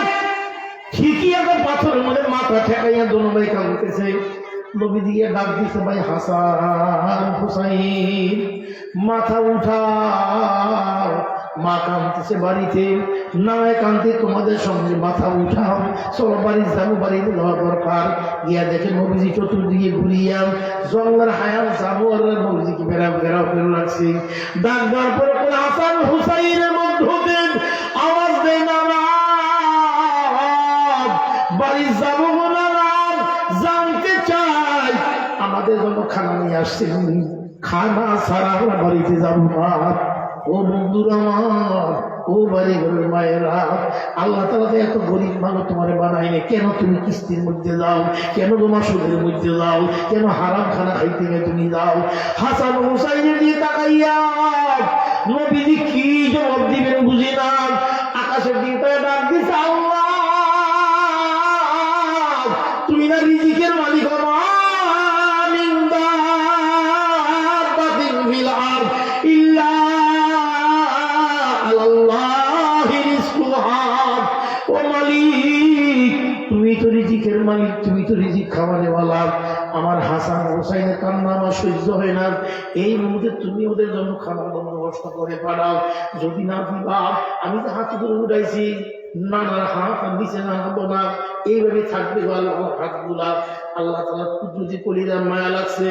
ঠিকই একটা পাথরের মধ্যে মাথা ঠেকাইয়া দোনো ভাই কাঁদতেছে। নবী দিয়ে ডাক দিছে, ভাই হাসান হুসাইন মাথা উঠা। মা কাঁদতেছে বাড়িতে, না কাঁদতে তোমাদের সঙ্গে মাথা উঠাও, চলো বাড়ি যাবো, বাড়িতে যাওয়া দরকার। গিয়া দেখে নবীজি চতুর্দিকে ঘুরিয়া জঙ্গলের হায়াল যাবো, আর নবীজিকে বেড়াও বেড়াও করে লাগছে। ডাক দেওয়ার পরে হাসান হুসাইনের মধ্যে আওয়াজ দেয়, না বাড়ি যাবো না, জানতে চাই আমাদের জন্য খানা নিয়ে আসছেন, খানা ছাড়া আমরা বাড়িতে যাবো না। ও বন্ধুরা আমার, ও বাড়ি ঘরের মায়েরা, আল্লাহ তাআলা এত গরিব মানুষ তোমার বানাইনি, কেন তুমি কিস্তির মধ্যে যাও, কেন তোমার সুদের মধ্যে যাও, কেন হারাম খানা খাইতে গিয়ে তুমি যাও? হাসান হুসাইনের দিয়ে তাকাইয়া নবীজি কি জবাব দিবেন বুঝি না। আকাশের দিকে ডাক দিছে, আল্লাহ তুমি না রিজিকের মালিক, তুমি তো রিজিকের মালিক, তুমি তো রিজিক খাওয়ানেওয়ালা। আমার হাসান হুসাইনের কান্না আমার সহ্য হয় না, এই মুহূর্তে তুমি ওদের জন্য খাবার বন্দোবস্ত করে পাঠাও। যদি না দিবা, আমি তো হাত ধরে উঠাইছি, না না হাত নিচে না হবো না, এইভাবে থাকবে আল্লাহ হাতগুলা। আল্লাহ তাআলা কুদরতি কলিরা মায়া লাগছে,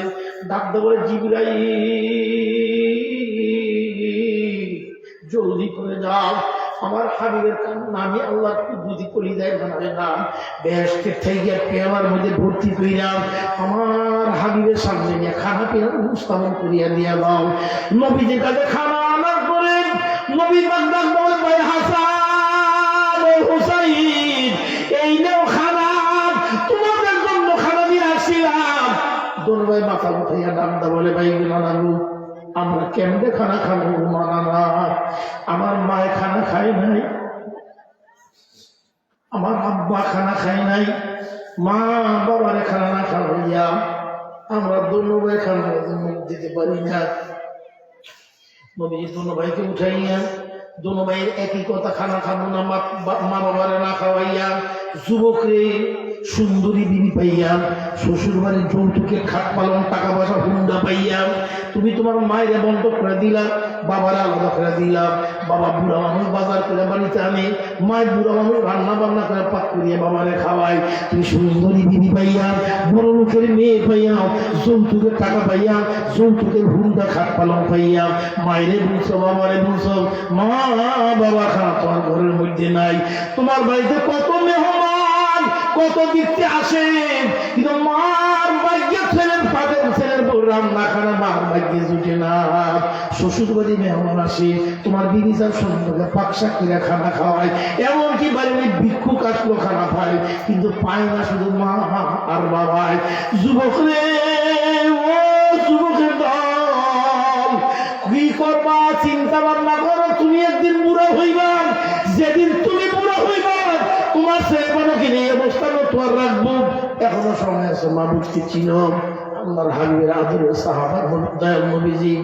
ডাক দেবো, জিবরাইল জলদি করে যাও, আমার হাবিবের কান্না আমি আল্লাহ বুঝি করি যায় বানাবে না বেহেশতের থেকে পেয়ালার মধ্যে ভর্তি করিলাম আমার হাবিবের সামনে নিয়ে খানা পেয়ার উপস্থাপন করিয়া দিয়া দাও নবীদের কাছে খানা আনার পরে নবী বাগদাদ বলে ভাই হাসান ও হুসাইন এই নাও খানা তোমাদের জন্য খানা নিয়ে আসছিলাম দোনো ভাই মাথা উঠাইয়া ডাকদা বলে ভাই নানাবু আমরা কেমনে খানা খাবো মানানা আমার মায়ে খানা খায় নাই আমার আব্বা খানা খায় নাই মা বাবারে খানা না খাওয়াইয়া আমরা দোনো ভাই খানা মুখ দিতে পারি না নবী দোনো ভাইকে উঠাইয়া দোনো ভাইয়ের একই কথা খানা খাবো না মা বাবারে না খাওয়াইয়া যুবক রে সুন্দরী বিবি পাইয়া শ্বশুর বাড়ির যৌতুকে খাট পালন টাকা পয়সা হুন্ডা পাইয়া তুমি তোমার মায়ের বন্ধ করে দিলা বাবারা আলাদা করে দিলাম বাবা বুড়া মানুষ বাজার করে বাড়িতে আনে মায়ের বুড়া মানুষ রান্না বান্না করে পাক করিয়ে বাবারে খাওয়ায় তুমি সুন্দরী বিবি পাইয়া বড় লোকের মেয়ে পাইয়া যৌতুকের টাকা পাইয়া যৌতুকের হুন্ডা খাট পালন পাইয়া মায়েরে বলছো বাবারে বলছো মা বাবা খাওয়া তোমার ঘরের মধ্যে নাই তোমার বাড়িতে কত মেহমান কত দিকতে আসে কিন্তু মার ভাগ্যে ছেলের ফাঁকে ছেলের বউ রান্না খানা মার ভাগ্যে জুটে না শ্বশুর বাড়ি মেহমান আসে তোমার বিবিচার সন্ধ্যে পাকশাক কিরা খানা খাওয়ায় এমনকি বাড়িতে ভিক্ষুক আসলো খানা খায় কিন্তু পায় না শুধু মা আর বাবায় যুবক রে ও যুবকের দল কি করবা চিন্তা ভাবনা করো তুমি একদিন বুড়া হইবা যেদিন তুমি বুড়া হইবা তোমার ছেলে বলো কিনে এই অবস্থা তোমার রাখবো এখনো সময় আছে মা বুঝতে ছিল আল্লাহর হাবিবের আদরের সাহাবা দয়াল নবীজি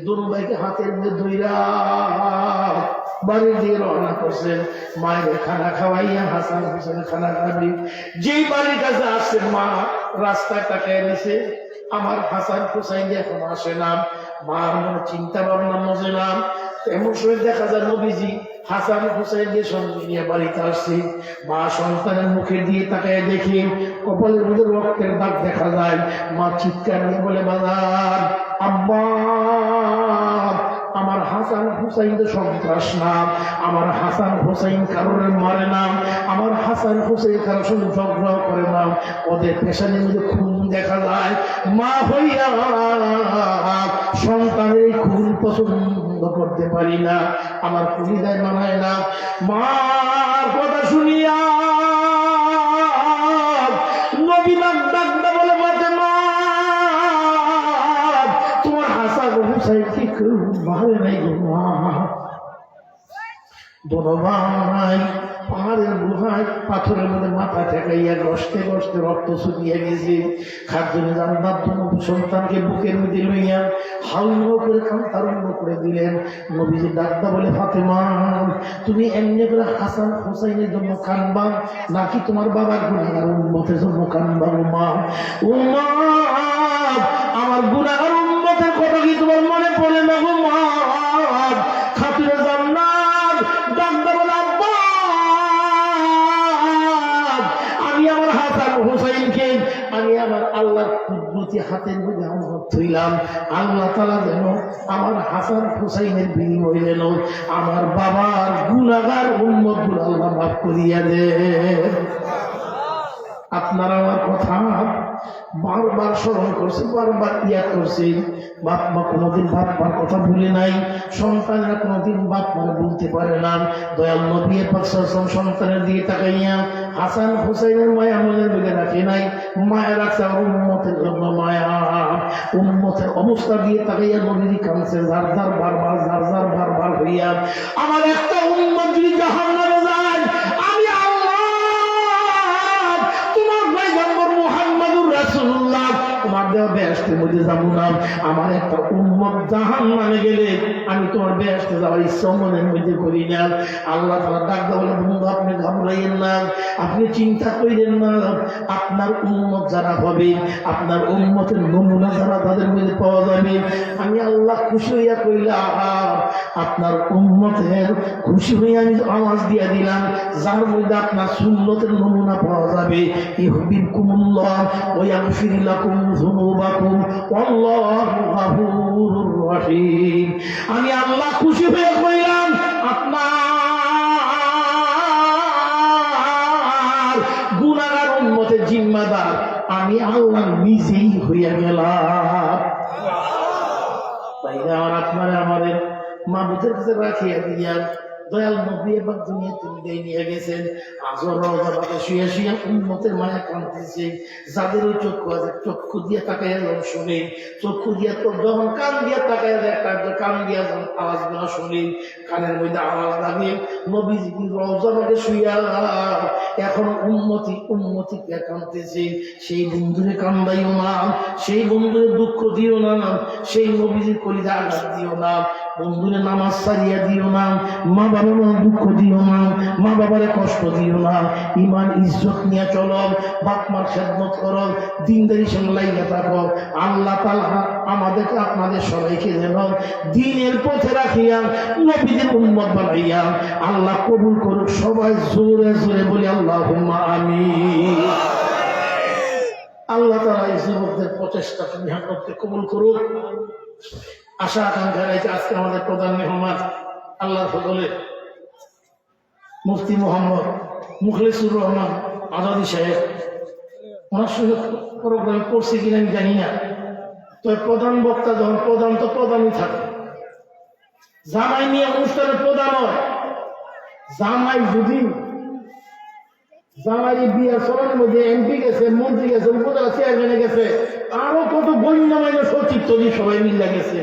দুনো ভাইকে হাতের মধ্যে ধইরা বাড়ির দিয়ে রওনা করছেন মায়ের খানা খাওয়াইয়া হাসান হোসেন খানা খাবি যেই বাড়ির কাছে আসছে মা রাস্তায় কাটিয়ে নিছে আমার হাসান হুসাইন এখন আসে না মার মনে চিন্তা ভাবনা মজে না এমন সময় দেখা যায় নবীজি হাসান হুসাইনকে সঙ্গে নিয়ে বাড়িতে আসছে মা সন্তানের মুখে দিয়ে তাকায় দেখে কপালের মধ্যে রক্তের দাগ দেখা যায় মা চিৎকার নিয়ে বলে বাজার আব্বা আমার হাসান হুসাইন তো সন্ত্রাস না আমার হাসান হুসাইন কারোর মারে না আমার হাসান হুসাইন কারোর সঙ্গে ঝগড়া করে না ওদের পেশানের মধ্যে খুন দেখা যায় মা হইয়া সন্তানের এই খুন পছন্দ করতে পারি না আমার কবিতায় মানায় না মার কথা শুনিয়া নবী ডাকতে বলে বলতে মা তোমার হাসান হুসাইন কি খুব ভালো নাই গো মা বড় ভাই পাহাড়ের গুহায় পাথরের মধ্যে মাথা ঠেকাইয়া গসতে গসতে রক্ত শুকিয়ে গেছে খাদ্যে জান্নাত জন্য সন্তানকে বুকের মধ্যে লইয়া হালুয়া করে আরম্ভ করে দিলেন নবীজি ডাক্তার বলে ফাতেমা তুমি এমনি করে হাসান হুসাইনের জন্য কানবা নাকি তোমার বাবার গুনাহগার উম্মতের জন্য কানবা ও মা আমার গুনাহগার উম্মতের কথা কি তোমার মনে পড়ে না গো মা খাতুনে জান্নাত ডাক্তার বলে আব্বা আমি আমার হাসান হুসাইনকে আমি আমার আল্লাহর কুদরতি হাতের মধ্যে আমনত থইলাম আল্লাহ তাআলা যেন আমার হাসান হুসাইনের বিনিময়ে যেন আমার বাবার গুনাহগার উম্মতগুলো আল্লাহ মাফ করিয়া দেন আপনারা আমার কথা বারবার স্মরণ করছে বারবার ইয়াদ করছে বাপ মা কোনোদিন বাপ মার কথা ভুলে নাই সন্তানরা কোনোদিন বাপ মার বলতে পারে না দয়াল নবী পাক সাল্লাল্লাহু সন্তানের দিকে তাকাইয়া হাসান হুসাইনের মায়া মনের মধ্যে রাখে নাই মায়া রাখছে উম্মতের জন্য মায়া উম্মতের অবস্থা দিয়ে তাকাইয়া নবীজি কাঁদছে ঝারঝার বারবার হইয়া আমার একটা উম্মত যদি জাহান্নামে যায় আমি রাসূলুল্লাহ তোমার দেওয়া বেহেশতের মধ্যে যাবো না আমার একটা উম্মত জাহান্নামে গেলে আমি তোমার বেহেশতে যাওয়ার ইচ্ছা মনের মধ্যে করি না আল্লাহ তাআলা ডাক দেওয়া বলে বন্ধু আপনি ঘাবড়াইয়েন না আপনি চিন্তা করিলেন না আপনার উম্মত যারা হবে আপনার উম্মতের নমুনা যারা তাদের মধ্যে পাওয়া যাবে আমি আল্লাহ খুশি হইয়া কইলাম আপনার উম্মতের খুশি হইয়া আমি আওয়াজ দিয়া দিলাম যার মধ্যে আপনার সুন্নতের নমুনা পাওয়া যাবে ইউহিব্বুকুমুল্লাহ ওয়া ইয়াগফির লাকুম যুনুবাকুম ওয়াল্লাহু গফুরুর রহিম আমি আল্লাহ খুশি হয়ে কইলাম আপনার জিম্মাদার আমি আল্লাহ নিজেই হইয়া গেলাম। তাই আমার আপনারা আমাদের মাবুদের কাছে রাখিয়া দিয়া দয়াল নবী এবার দুনিয়াতে বিদায় নিয়ে গেছেন। আজর রওজাতে শুয়ে শুয়ে উম্মতের মায়া কাঁদতেছে। যাদের ওই চক্ষু আছে চক্ষু দিয়ে তাকাইয়া যখন শুনে, চক্ষু দিয়ে তো যখন কান দিয়ে তাকাইয়া দেয়, কান দিয়া যখন আওয়াজ গুলো শুনে, কানের মধ্যে আওয়াজ লাগে নবীজি রওজাতে শুইয়া এখন উম্মতি কে কাঁদতেছে। সেই বন্ধুরে কান্দাইও না, সেই বন্ধুরে দুঃখ দিও না, সেই নবীজির কলিজা আঘাত দিও না, বন্ধুরে নামাজ ছাড়িয়া দিও না, মা বাবার দুঃখ দিও না, মা বাবারে কষ্ট দিও না। ইমান ইজ্জত নিয়ে চলো, বাপ মার খেদমত করো, দিনদারি সঙ্গে লাইয়া থাকো। আল্লাহ তাআলা আমাদেরকে আপনাদের সবাইকে যেন দ্বীনের পথে রাখিয়া নবীদের উম্মত বানাইয়া আল্লাহ কবুল করুক। সবাই জোরে জোরে বলি আল্লাহুম্মা আমিন। আল্লাহ তাআলা এই যুবকদের প্রচেষ্টাকে মেহনতকে কবুল করুক। আশা আকাঙ্ক্ষা রয়েছে আজকে আমাদের প্রধান মেহমান আল্লাহর ফজলে মুফতি মোহাম্মদ মুখলেসুর রহমান আজাদী সাহেব। ওনার সঙ্গে প্রোগ্রাম করছি কিনা আমি জানি না, তবে প্রধান বক্তা যখন প্রধান তো প্রধানই থাকে। জামাই নিয়ে অনুষ্ঠানের প্রধান হয়। জামাই যদি জামাই বিয়ার সবার মধ্যে এমপি গেছে, মন্ত্রী গেছে, উপজেলা চেয়ারম্যানে গেছে, আরো কত গণ্যমান্য সচিব তৈরি সবাই মিলে গেছে।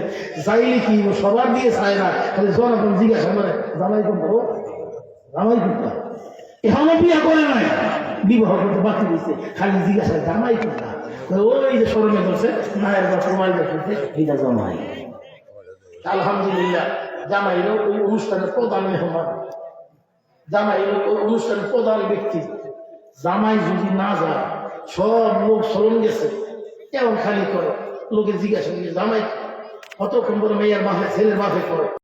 যাইলে কি সবার দিয়ে চায় না, খালি জনগণ জিজ্ঞাসা করে জামাই করবো, জামাই করতে এখনো বিয়া করে নাই, বিবাহ করতে বাকি দিচ্ছে, খালি জিজ্ঞাসা জামাই করতে। ওই যে স্মরণে করছে মায়ের বা তোমার করছে এটা জামাই। আলহামদুলিল্লাহ জামাই ওই অনুষ্ঠানের প্রধান মেহমান, জামাই ওই অনুষ্ঠানের প্রধান ব্যক্তি। জামাই যদি না যায় সব লোক স্মরণ গেছে এমন খালি করে, লোকে জিজ্ঞাসা জামাই কতক্ষণ করে মেয়ের বাপে ছেলের বাপে করে।